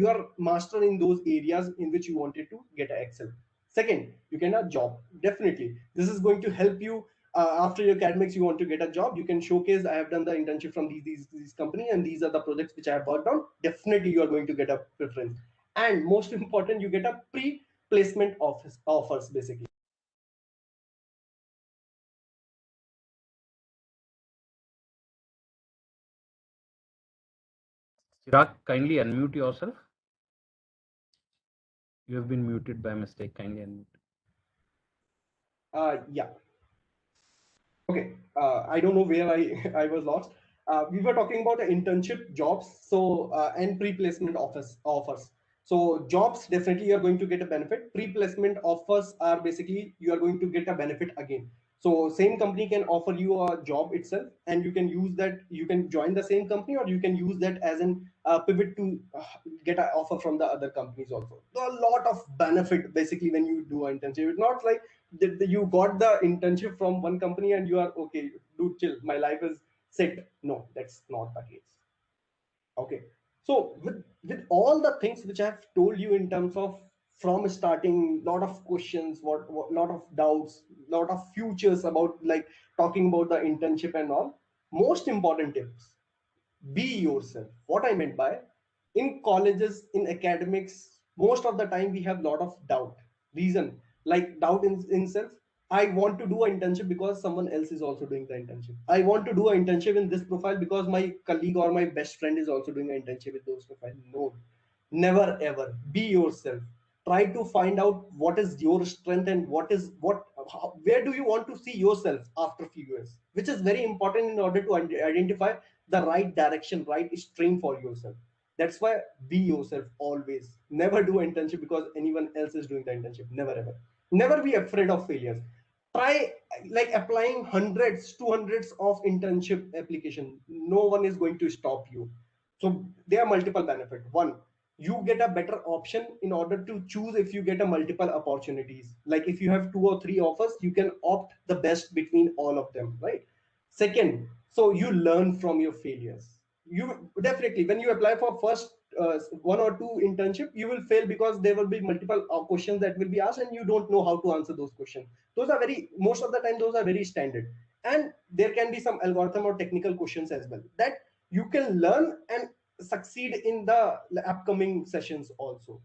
C: are master in those areas in which you wanted to get an excel. Second, you can have a job. Definitely, this is going to help you. After your academics, you want to get a job. You can showcase, I have done the internship from these company, and these are the projects which I have worked on. Definitely, you are going to get a preference. And most important, you get a pre-placement offers basically.
B: Chirag, kindly unmute yourself. You have been muted by mistake. Kindly unmute.
C: Yeah. Okay. I don't know where I was lost. We were talking about the internship jobs, so and pre-placement offers. So jobs, definitely you are going to get a benefit. Pre-placement offers are basically you are going to get a benefit again. So same company can offer you a job itself, and you can use that. You can join the same company, or you can use that as an pivot to get an offer from the other companies also. So a lot of benefit basically when you do an internship. It's not like you got the internship from one company and you are okay, dude, chill, my life is set. No, that's not the case. Okay. So with all the things which I have told you in terms of from starting, lot of questions, what lot of doubts, lot of futures about like talking about the internship and all, most important tips, be yourself. What I meant by, in colleges, in academics, most of the time we have a lot of doubt. Reason, like doubt in self. I want to do an internship because someone else is also doing the internship. I want to do an internship in this profile because my colleague or my best friend is also doing an internship with those profile. No, never ever. Be yourself. Try to find out what is your strength and where do you want to see yourself after few years, which is very important in order to identify the right direction, right stream for yourself. That's why be yourself always. Never do internship because anyone else is doing the internship. Never ever. Never be afraid of failures. Try like applying hundreds to hundreds of internship application. No one is going to stop you. So there are multiple benefits. One, you get a better option in order to choose. If you get a multiple opportunities, like if you have 2 or 3 offers, you can opt the best between all of them, right? Second, so you learn from your failures. You definitely, when you apply for first 1 or 2 internship, you will fail because there will be multiple questions that will be asked and you don't know how to answer those questions. Those are very, most of the time those are very standard, and there can be some algorithm or technical questions as well that you can learn and succeed in the upcoming sessions also.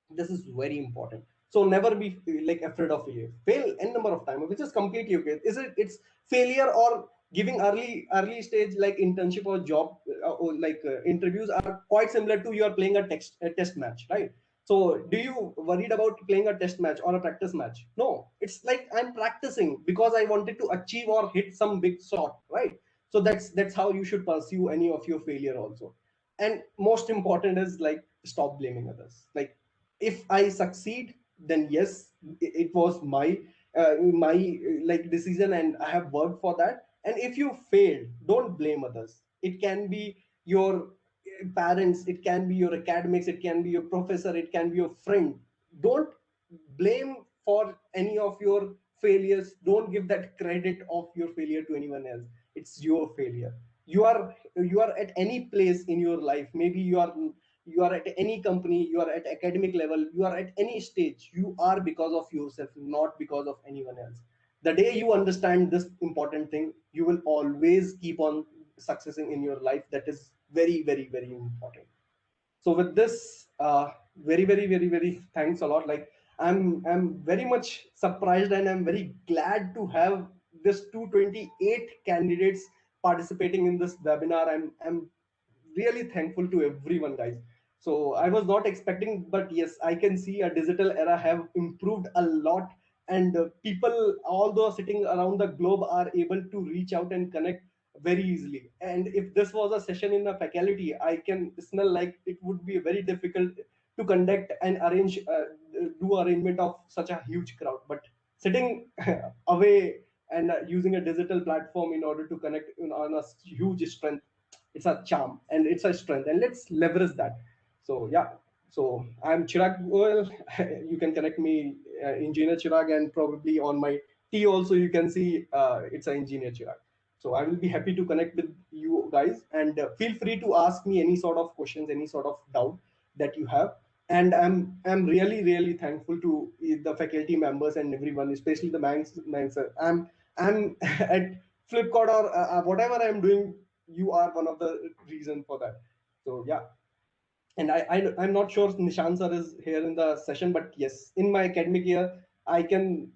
C: This is very important. So never be like afraid of failure. Fail n number of times, which is completely okay. It's failure or giving early stage like internship or job or like interviews are quite similar to you are playing a test match, right? So do you worried about playing a test match or a practice match? No, it's like I'm practicing because I wanted to achieve or hit some big shot, right? So that's how you should pursue any of your failure also. And most important is like stop blaming others. Like if I succeed, then yes, it was my like decision and I have worked for that. And if you failed, don't blame others. It can be your parents, it can be your academics, it can be your professor, it can be your friend. Don't blame for any of your failures. Don't give that credit of your failure to anyone else. It's your failure. You are at any place in your life. Maybe you are at any company, you are at academic level, you are at any stage. You are because of yourself, not because of anyone else. The day you understand this important thing, you will always keep on successing in your life. That is very, very, very important. So with this very, very, very, very thanks a lot. Like I'm very much surprised and I'm very glad to have this 228 candidates participating in this webinar. I'm really thankful to everyone, guys. So I was not expecting, but yes, I can see a digital era have improved a lot, and people, although sitting around the globe, are able to reach out and connect very easily. And if this was a session in a faculty, I can smell like it would be very difficult to conduct and arrange do arrangement of such a huge crowd. But sitting away and using a digital platform in order to connect on a huge strength, it's a charm and it's a strength, and let's leverage that. So yeah, so I'm Chirag Goel. You can connect me engineer Chirag, and probably on my T also you can see it's an engineer Chirag. So I will be happy to connect with you guys, and feel free to ask me any sort of questions, any sort of doubt that you have. And I'm really, really thankful to the faculty members and everyone, especially the Manx sir. I'm at Flipkart or whatever I'm doing. You are one of the reason for that. So yeah, and I'm not sure Nishant sir is here in the session, but yes, in my academic year, I can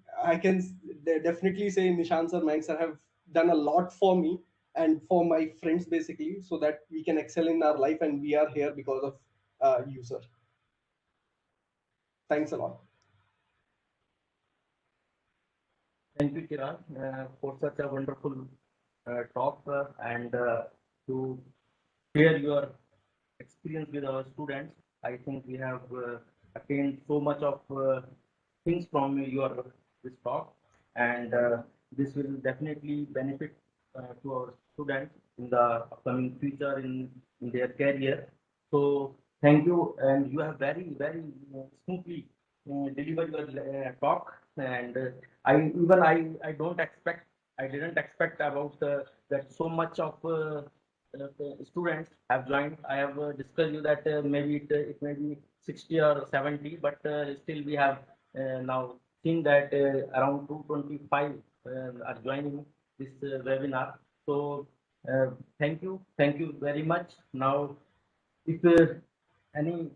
C: definitely say Nishant sir, Mank sir have done a lot for me and for my friends basically, so that we can excel in our life, and we are here because of you, sir. Thanks a lot.
A: Thank you, Chirag, for such a wonderful talk and to share your experience with our students. I think we have attained so much of things from your this talk, and this will definitely benefit to our students in the upcoming future in their career. So thank you, and you have very, very smoothly delivered your talk, and I don't expect, I didn't expect about that so much of students have joined. I have discussed you that maybe it may be 60 or 70, but still we have now seen that around 225 are joining this webinar. So thank you very much. Now, if any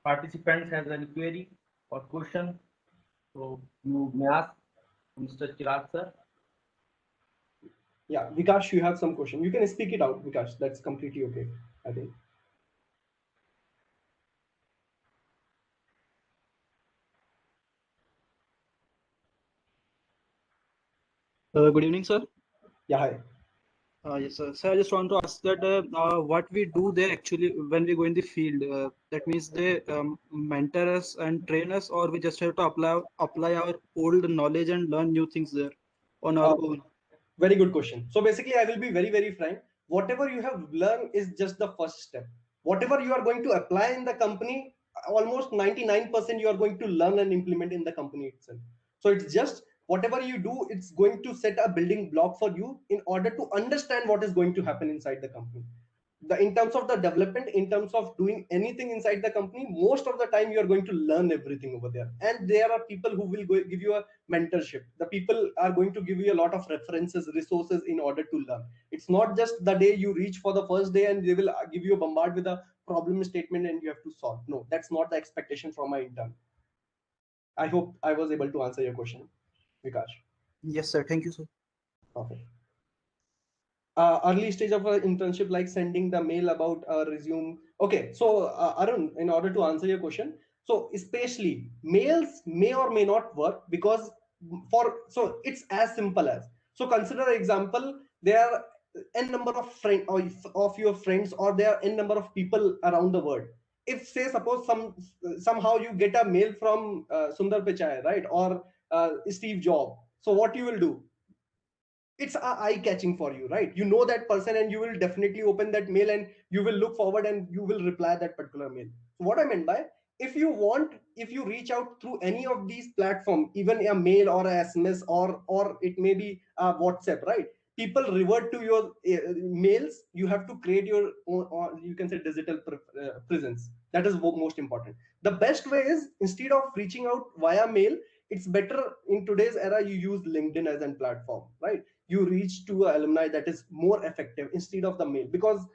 A: participants has any query or question, so you may ask Mr. Chirag sir.
C: Yeah, Vikash, you have some question. You can speak it out, Vikash. That's completely okay, I think.
E: Good evening, sir.
C: Yeah, hi.
E: Yes, sir. So I just want to ask that what we do there actually when we go in the field. That means they mentor us and train us, or we just have to apply our old knowledge and learn new things there on our
C: Uh,
E: own.
C: Very good question. So basically, I will be very, very frank. Whatever you have learned is just the first step. Whatever you are going to apply in the company, almost 99% you are going to learn and implement in the company itself. So it's just whatever you do, it's going to set a building block for you in order to understand what is going to happen inside the company. In terms of the development, in terms of doing anything inside the company, most of the time you are going to learn everything over there, and there are people who will give you a mentorship. The people are going to give you a lot of references, resources in order to learn. It's not just the day you reach for the first day and they will give you a bombard with a problem statement and you have to solve. No, that's not the expectation from my intern. I hope I was able to answer your question, Vikash.
E: Yes, sir. Thank you, sir.
C: Perfect. Early stage of an internship, like sending the mail about a resume. Okay, so Arun, in order to answer your question, so especially mails may or may not work because so it's as simple as, so consider example, there are n number of friend of your friends, or there are n number of people around the world. If say suppose somehow you get a mail from Sundar Pichai, right, or Steve Jobs, so what you will do? It's eye catching for you, right? You know that person, and you will definitely open that mail, and you will look forward, and you will reply that particular mail. So what I meant by, if you reach out through any of these platforms, even a mail or a SMS, or it may be a WhatsApp, right? People revert to your mails. You have to create your own, or you can say digital presence. That is most important. The best way is, instead of reaching out via mail, it's better in today's era you use LinkedIn as a platform, right? You reach to a alumni that is more effective instead of the mail, because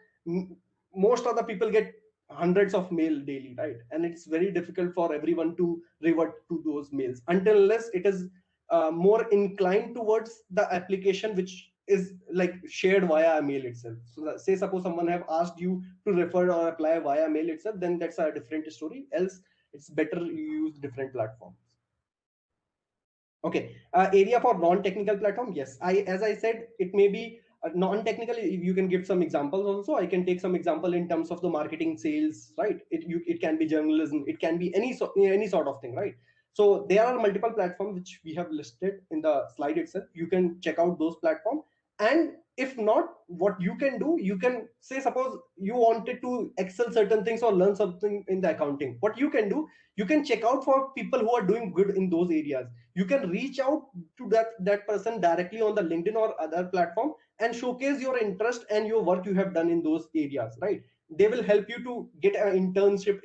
C: most of the people get hundreds of mail daily, right? And it's very difficult for everyone to revert to those mails until unless it is more inclined towards the application, which is like shared via mail itself. So say suppose someone have asked you to refer or apply via mail itself, then that's a different story. Else it's better you use different platforms. Okay, area for non-technical platform. Yes, as I said, it may be non-technical. You can give some examples also. I can take some example in terms of the marketing, sales, right? It can be journalism. It can be any sort of thing, right? So there are multiple platforms which we have listed in the slide itself. You can check out those platforms, and if not, what you can do, you can say suppose you wanted to excel certain things or learn something in the accounting. What you can do, you can check out for people who are doing good in those areas. You can reach out to that person directly on the LinkedIn or other platform, and showcase your interest and your work you have done in those areas, right? They will help you to get an internship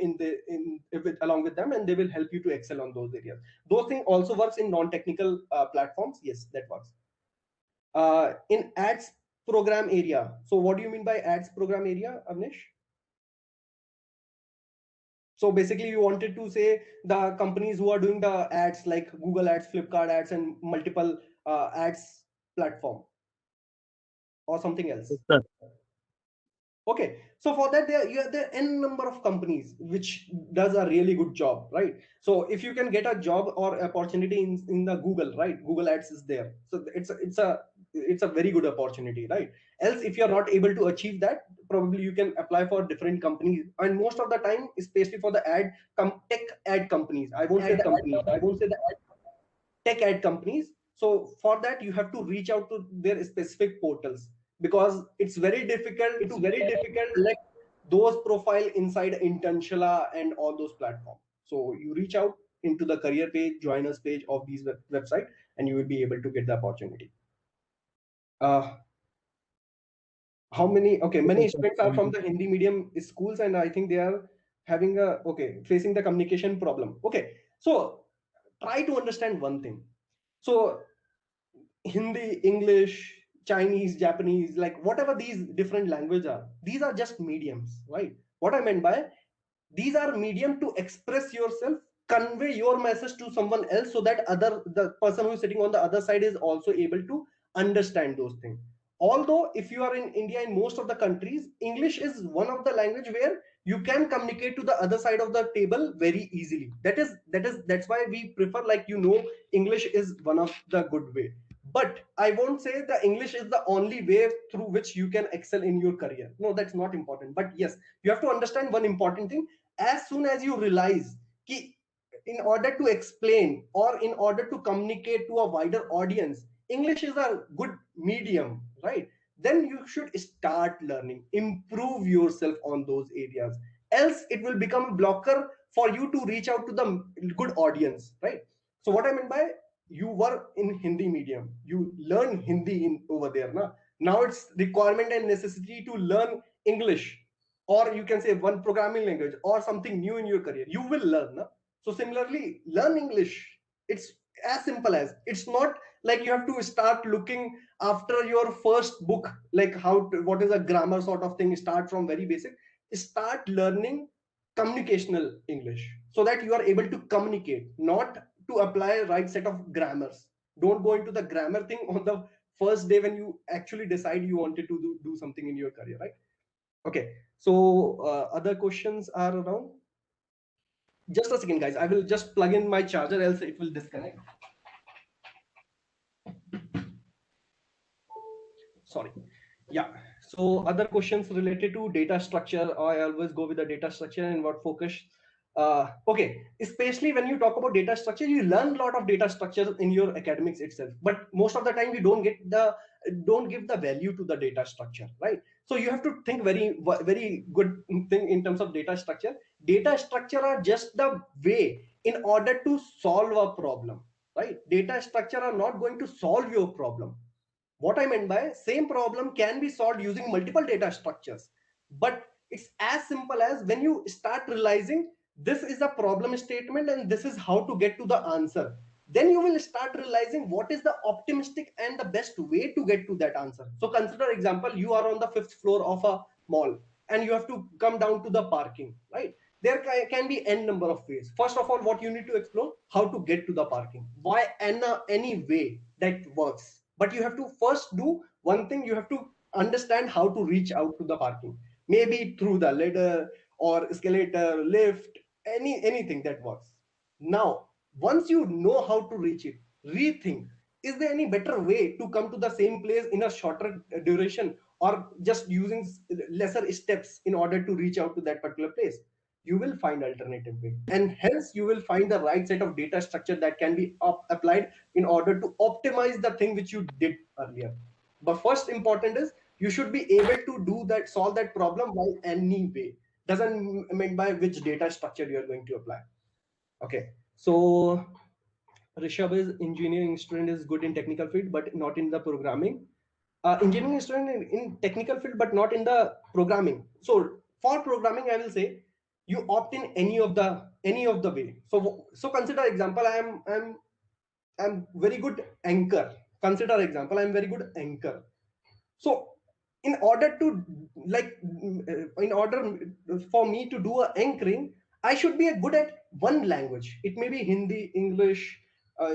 C: along with them, and they will help you to excel on those areas. Those things also works in non-technical platforms. Yes, that works. In ads program area, so what do you mean by ads program area, Avnish? So basically you wanted to say the companies who are doing the ads like Google ads, Flipkart ads, and multiple ads platform, or something else?
A: Sir.
C: Okay, so for that there are n number of companies which does a really good job, right? So if you can get a job or opportunity in the Google, right? Google ads is there, so it's a very good opportunity, right? Else if you're not able to achieve that, probably you can apply for different companies, and most of the time, especially for the tech ad companies, I won't say the tech ad companies. So for that you have to reach out to their specific portals, because it's very difficult to select those profile inside Internshila and all those platforms. So you reach out into the career page, joiners page of these website, and you will be able to get the opportunity. How many? Okay, many students are from the Hindi medium schools, and I think they are having facing the communication problem. Okay, so try to understand one thing. So Hindi, English, Chinese, Japanese, like whatever these different languages are, these are just mediums, right? What I meant by, these are medium to express yourself, convey your message to someone else, so that the person who is sitting on the other side is also able to understand those things. Although if you are in India, in most of the countries, English is one of the language where you can communicate to the other side of the table very easily. That's why we prefer, like, English is one of the good way. But I won't say the English is the only way through which you can excel in your career. No, that's not important. But yes, you have to understand one important thing. As soon as you realize ki, in order to explain or in order to communicate to a wider audience, English is a good medium, right? Then you should start learning, improve yourself on those areas. Else it will become a blocker for you to reach out to the good audience, right? So what I mean by, you were in Hindi medium, you learn Hindi over there. Now it's requirement and necessity to learn English, or you can say one programming language or something new in your career. You will learn. So similarly, learn English. It's as simple as, it's not like you have to start looking after your first book, like what is a grammar sort of thing. Start from very basic. Start learning communicational English, so that you are able to communicate, not to apply right set of grammars. Don't go into the grammar thing on the first day when you actually decide you wanted to do something in your career, right? Okay, so other questions are around. Just a second, guys. I will just plug in my charger, else it will disconnect. Sorry. Yeah. So other questions related to data structure. I always go with the data structure and what focus. Okay, especially when you talk about data structure, you learn a lot of data structure in your academics itself, but most of the time you don't give the value to the data structure, right? So you have to think very good thing in terms of data structure. Data structure are just the way in order to solve a problem, right? Data structure are not going to solve your problem. What I meant by same problem can be solved using multiple data structures, but it's as simple as when you start realizing this is a problem statement and this is how to get to the answer, then you will start realizing what is the optimistic and the best way to get to that answer. So consider example, you are on the 5th floor of a mall and you have to come down to the parking, right? There can be n number of ways. First of all, what you need to explore, how to get to the parking, why any way that works. But you have to first do one thing, you have to understand how to reach out to the parking, maybe through the ladder or escalator, lift, anything that works. Now once you know how to reach it, rethink, is there any better way to come to the same place in a shorter duration, or just using lesser steps in order to reach out to that particular place? You will find alternative way, and hence you will find the right set of data structure that can be applied in order to optimize the thing which you did earlier. But first important is you should be able to do that, solve that problem by any way. Doesn't mean by which data structure you are going to apply. Okay, so Rishabh is engineering student, is good in technical field but not in the programming. Engineering student in technical field but not in the programming. So for programming, I will say you opt in any of the way. So consider example, I'm very good anchor. Consider example, I'm very good anchor. So in order to in order for me to do a anchoring, I should be good at one language. It may be Hindi, English,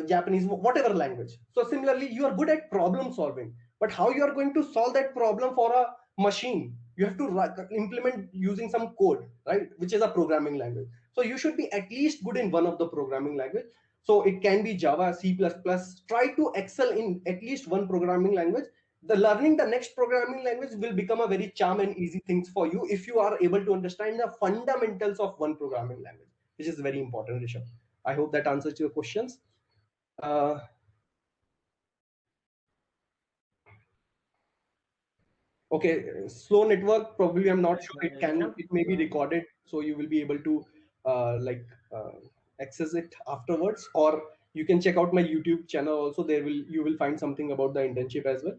C: Japanese, whatever language. So similarly, you are good at problem solving, but how you are going to solve that problem for a machine, you have to implement using some code, right, which is a programming language. So you should be at least good in one of the programming language. So it can be Java, C++. Try to excel in at least one programming language. The learning the next programming language will become a very charm and easy things for you if you are able to understand the fundamentals of one programming language, which is very important, Rishabh. I hope that answers your questions. Okay, slow network, probably I'm not sure. It may be recorded, so you will be able to access it afterwards, or you can check out my YouTube channel also. You will find something about the internship as well.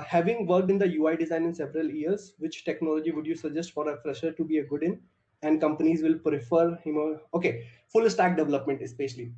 C: Having worked in the UI design in several years, which technology would you suggest for a fresher to be a good in? And companies will prefer him or okay, full stack development, especially.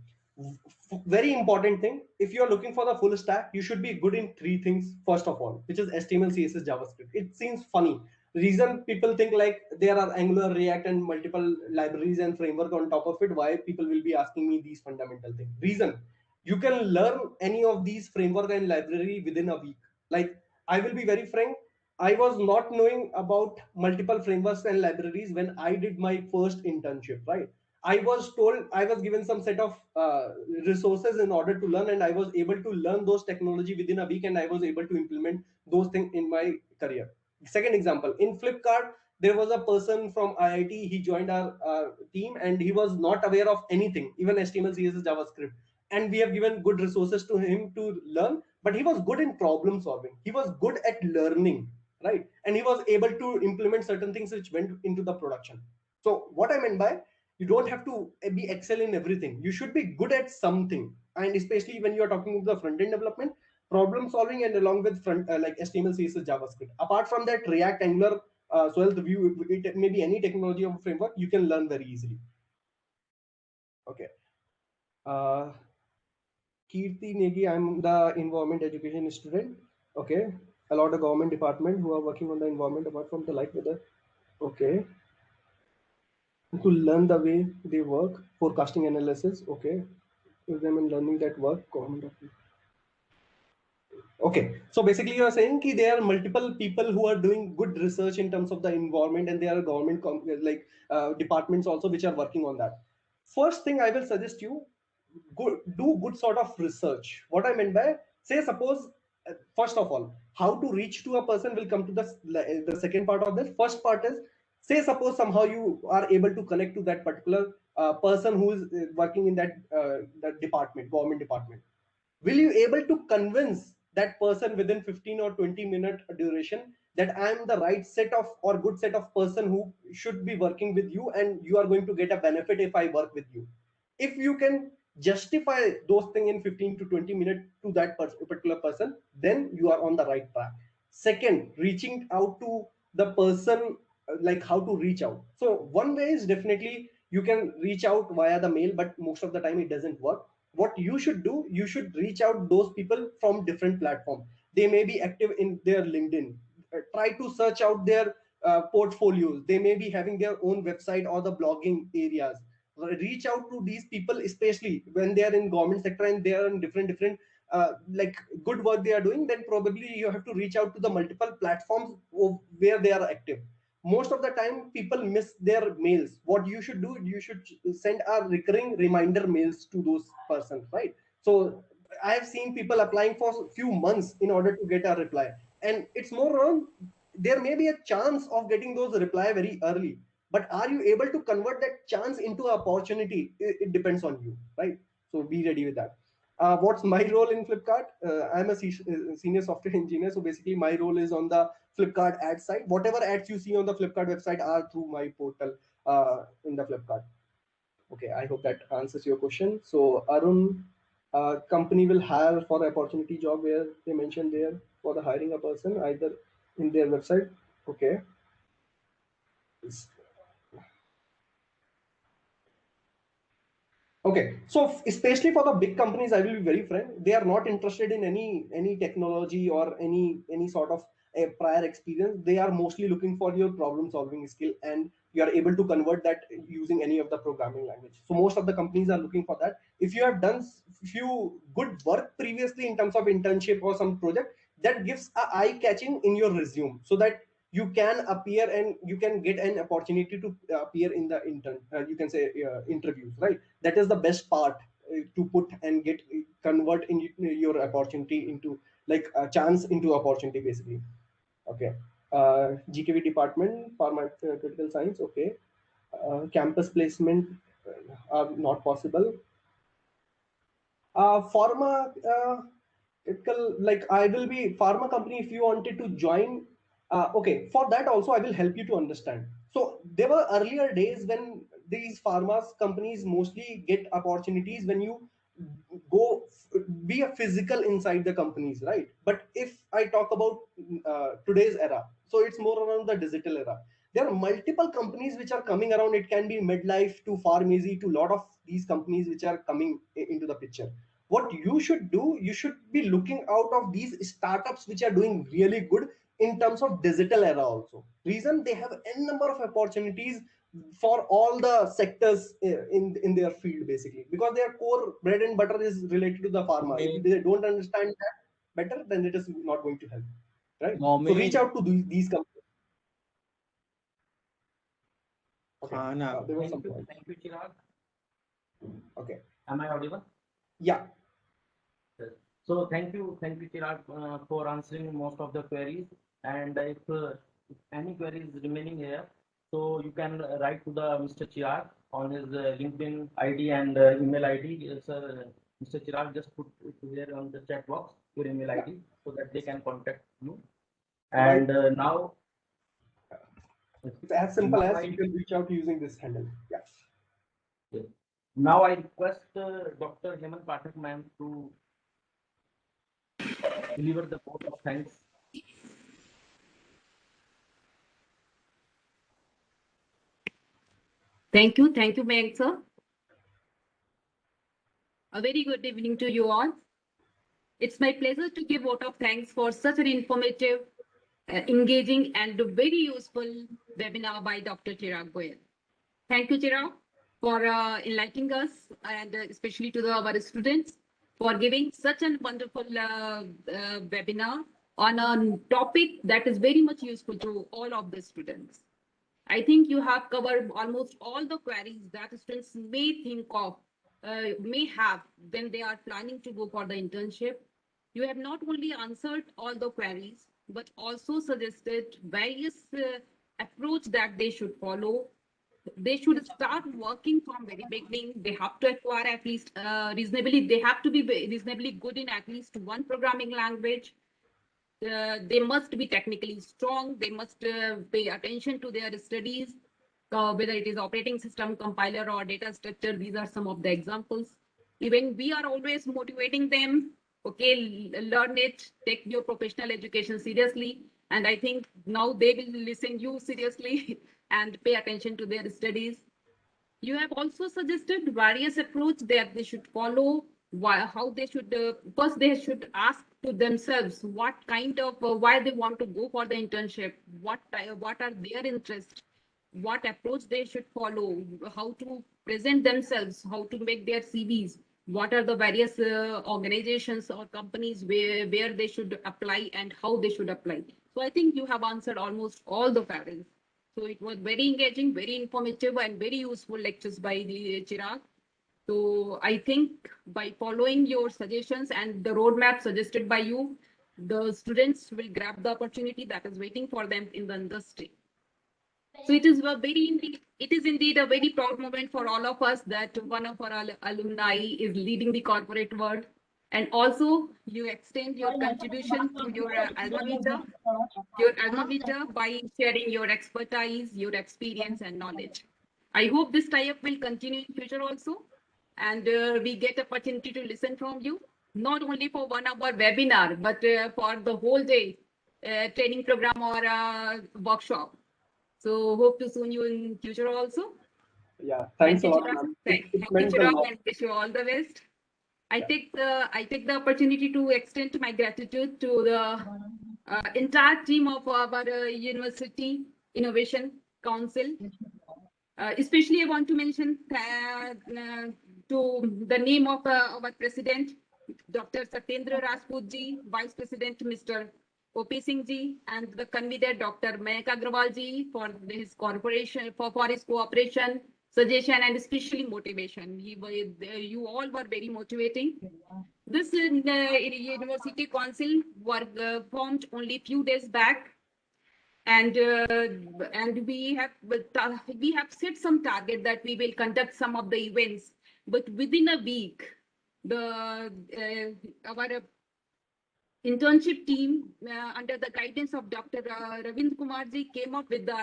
C: Very important thing. If you are looking for the full stack, you should be good in three things. First of all, which is HTML, CSS, JavaScript. It seems funny. Reason people think like there are Angular, React, and multiple libraries and framework on top of it. Why people will be asking me these fundamental things? Reason, you can learn any of these framework and library within a week. Like, I will be very frank, I was not knowing about multiple frameworks and libraries when I did my first internship, right? I was told, I was given some set of resources in order to learn, and I was able to learn those technology within a week, and I was able to implement those things in my career. Second example, in Flipkart, there was a person from IIT. He joined our team, and he was not aware of anything, even HTML, CSS, JavaScript. And we have given good resources to him to learn, but he was good in problem solving. He was good at learning, right? And he was able to implement certain things which went into the production. So what I meant by, you don't have to be excel in everything. You should be good at something. And especially when you are talking about the front end development, problem solving, and along with front like HTML, CSS, JavaScript. Apart from that, React, Angular, Svelte, Vue, it may be any technology or framework, you can learn very easily. Okay. Kirti Negi, I'm the environment education student. Okay. A lot of government department who are working on the environment apart from the light weather. Okay. To learn the way they work, forecasting analysis. Okay. use them in learning that work. Okay, so basically you are saying that there are multiple people who are doing good research in terms of the environment, and there are government departments also which are working on that. First thing I will suggest you, do good sort of research. What I meant by, say suppose, first of all, how to reach to a person will come to the second part of this. First part is, say suppose somehow you are able to connect to that particular person who is working in that department, government department. Will you able to convince that person within 15 or 20-minute duration that I am the right set of or good set of person who should be working with you, and you are going to get a benefit if I work with you? If you can justify those things in 15 to 20 minutes to that particular person, then you are on the right track. Second, reaching out to the person, like how to reach out. So one way is definitely you can reach out via the mail, but most of the time it doesn't work. What you should do, you should reach out those people from different platforms. They may be active in their LinkedIn. Try to search out their portfolios. They may be having their own website or the blogging areas. Reach out to these people, especially when they are in government sector and they are in different like good work they are doing. Then probably you have to reach out to the multiple platforms where they are active. Most of the time people miss their mails. What you should do, you should send a recurring reminder mails to those persons, right? So I have seen people applying for few months in order to get a reply, and it's more around, there may be a chance of getting those reply very early, but are you able to convert that chance into opportunity? It depends on you, right? So be ready with that. What's my role in Flipkart? I'm a senior software engineer. So basically my role is on the Flipkart ad side. Whatever ads you see on the Flipkart website are through my portal in the Flipkart. Okay, I hope that answers your question. So Arun, company will hire for the opportunity job where they mentioned there for the hiring a person either in their website. Okay. Okay, so especially for the big companies, I will be very frank. They are not interested in any technology or any sort of a prior experience. They are mostly looking for your problem solving skill, and you are able to convert that using any of the programming language. So most of the companies are looking for that. If you have done few good work previously in terms of internship or some project, that gives a eye catching in your resume, so that you can appear and you can get an opportunity to appear in the you can say interviews, right? That is the best part to put and get convert in your opportunity into like a chance into opportunity basically. Okay. GKV department, pharmaceutical science. Okay. Campus placement are not possible. Pharma, like I will be pharma company if you wanted to join. Okay, for that also I will help you to understand. So there were earlier days when these pharma companies mostly get opportunities when you go be a physical inside the companies, right? But if I talk about today's era, so it's more around the digital era. There are multiple companies which are coming around. It can be midlife to pharmacy to lot of these companies which are coming into the picture. What you should do, you should be looking out of these startups which are doing really good in terms of digital era also. Reason, they have n number of opportunities for all the sectors in their field basically, because their core bread and butter is related to the pharma. If they don't understand that better, then it is not going to help, right? So reach out to these companies. Okay. There was some point.
A: Thank you, Chirag.
C: Okay.
A: Am I audible?
C: Yeah.
A: Yes. So thank you, Chirag, for answering most of the queries. And if any queries remaining here, so you can write to the Mr. Chirag on his LinkedIn ID and email ID. Yes, Mr. Chirag, just put it here on the chat box your email ID so that they can contact you. And now,
C: It's as simple
A: now
C: as you can reach out using this handle. Yeah.
A: Now I request Dr. Hemant Pathak ma'am to deliver the vote of thanks.
F: Thank you, Mayank sir. A very good evening to you all. It's my pleasure to give vote of thanks for such an informative, engaging and very useful webinar by Dr. Chirag Goyal. Thank you, Chirag. for enlightening us, and especially to our students for giving such a wonderful webinar on a topic that is very much useful to all of the students. I think you have covered almost all the queries that students may think of, may have when they are planning to go for the internship. You have not only answered all the queries, but also suggested various approach that they should follow. They should start working from very beginning. They have to acquire at least reasonably, they have to be reasonably good in at least one programming language. They must be technically strong. They must pay attention to their studies, whether it is operating system, compiler, or data structure. These are some of the examples. Even we are always motivating them. Okay, learn it, take your professional education seriously. And I think now they will listen you seriously and pay attention to their studies. You have also suggested various approach that they should follow, how they should, first they should ask to themselves what kind of, why they want to go for the internship, what are their interests, what approach they should follow, how to present themselves, how to make their CVs, what are the various organizations or companies where they should apply and how they should apply. So I think you have answered almost all the parents. So it was very engaging, very informative, and very useful lectures by the Chirag. So I think by following your suggestions and the roadmap suggested by you, the students will grab the opportunity that is waiting for them in the industry. So it is it is indeed a very proud moment for all of us that one of our alumni is leading the corporate world. And also you extend your contribution to your alma mater by sharing your expertise, your experience and knowledge. I hope this tie-up will continue in future also. And we get opportunity to listen from you, not only for 1 hour webinar, but for the whole day training program or workshop. So hope to soon you in future also.
C: Yeah, thanks a
F: Thank you,
C: lot,
F: Chirag.
C: ma'am.
F: Thank
C: It
F: you,
C: meant a
F: Chirag,
C: lot.
F: and wish you all the best. I
C: Yeah.
F: take the opportunity to extend my gratitude to the entire team of our University Innovation Council. Especially, I want to mention to the name of our president, Dr. Satyendra Rajput ji, Vice President Mr. O.P. Singh ji, and the convener Dr. Mayank Agrawal ji for his cooperation, for his cooperation, suggestion, and especially motivation. You all were very motivating. This University Council were formed only few days back, and we have set some target that we will conduct some of the events, but within a week the our internship team under the guidance of Dr. Ravind Kumarji came up with the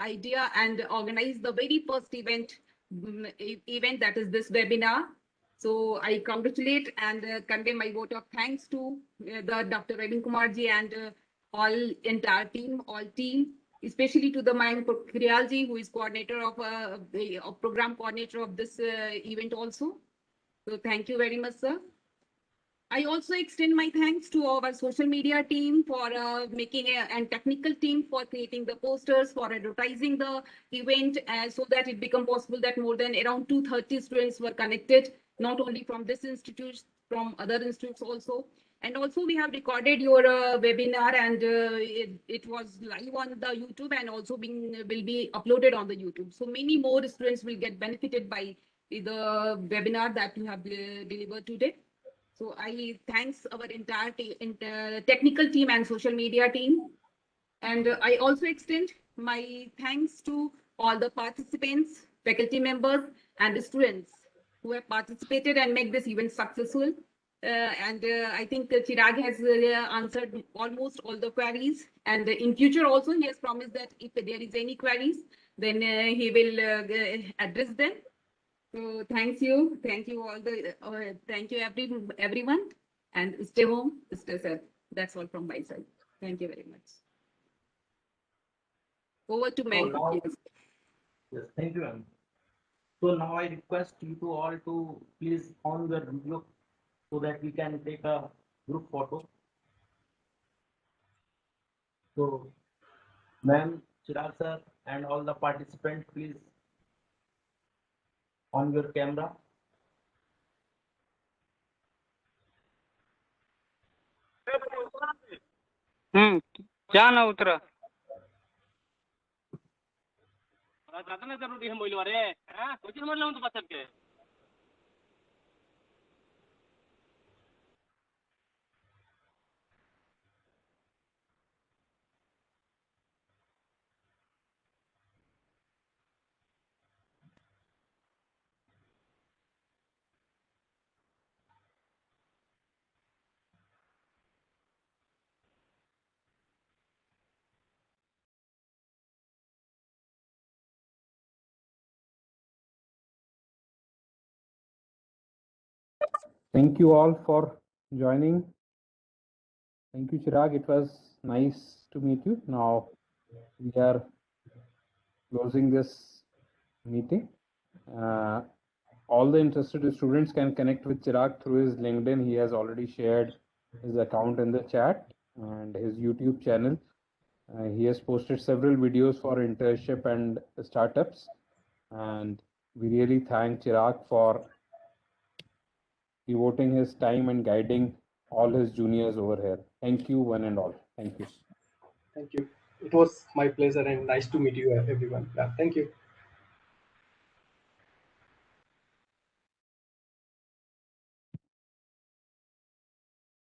F: idea and organized the very first event that is this webinar. So I congratulate and convey my vote of thanks to the Dr. Ravind Kumarji and all entire team, all team, especially to the Mayank Krialji, who is coordinator of the program coordinator of this event also. So thank you very much, sir. I also extend my thanks to our social media team for making and technical team for creating the posters, for advertising the event, so that it become possible that more than around 230 students were connected, not only from this institute, from other institutes also. And also we have recorded your webinar, and it was live on the YouTube and also will be uploaded on the YouTube. So many more students will get benefited by the webinar that you have delivered today. So I thanks our entire technical team and social media team. And I also extend my thanks to all the participants, faculty members, and the students who have participated and make this event successful. And I think Chirag has answered almost all the queries. And in future also, he has promised that if there is any queries, then he will address them. So thank you all thank you everyone, and stay home, stay safe. That's all from my side. Thank you very much. Over to
A: So
F: Meg.
A: now,
F: Yes.
A: yes, thank you, ma'am. So now I request you to all to please on your video so that we can take a group photo. So, ma'am, Chirag sir, and all the participants, please on your camera.
G: क्या ना उतरा
B: Thank you all for joining. Thank you, Chirag. It was nice to meet you. Now we are closing this meeting. All the interested students can connect with Chirag through his LinkedIn. He has already shared his account in the chat and his YouTube channel. He has posted several videos for internship and startups. And we really thank Chirag for devoting his time and guiding all his juniors over here. Thank you, one and all. Thank you.
C: Thank you. It was my pleasure and nice to meet you, everyone. Yeah, thank you.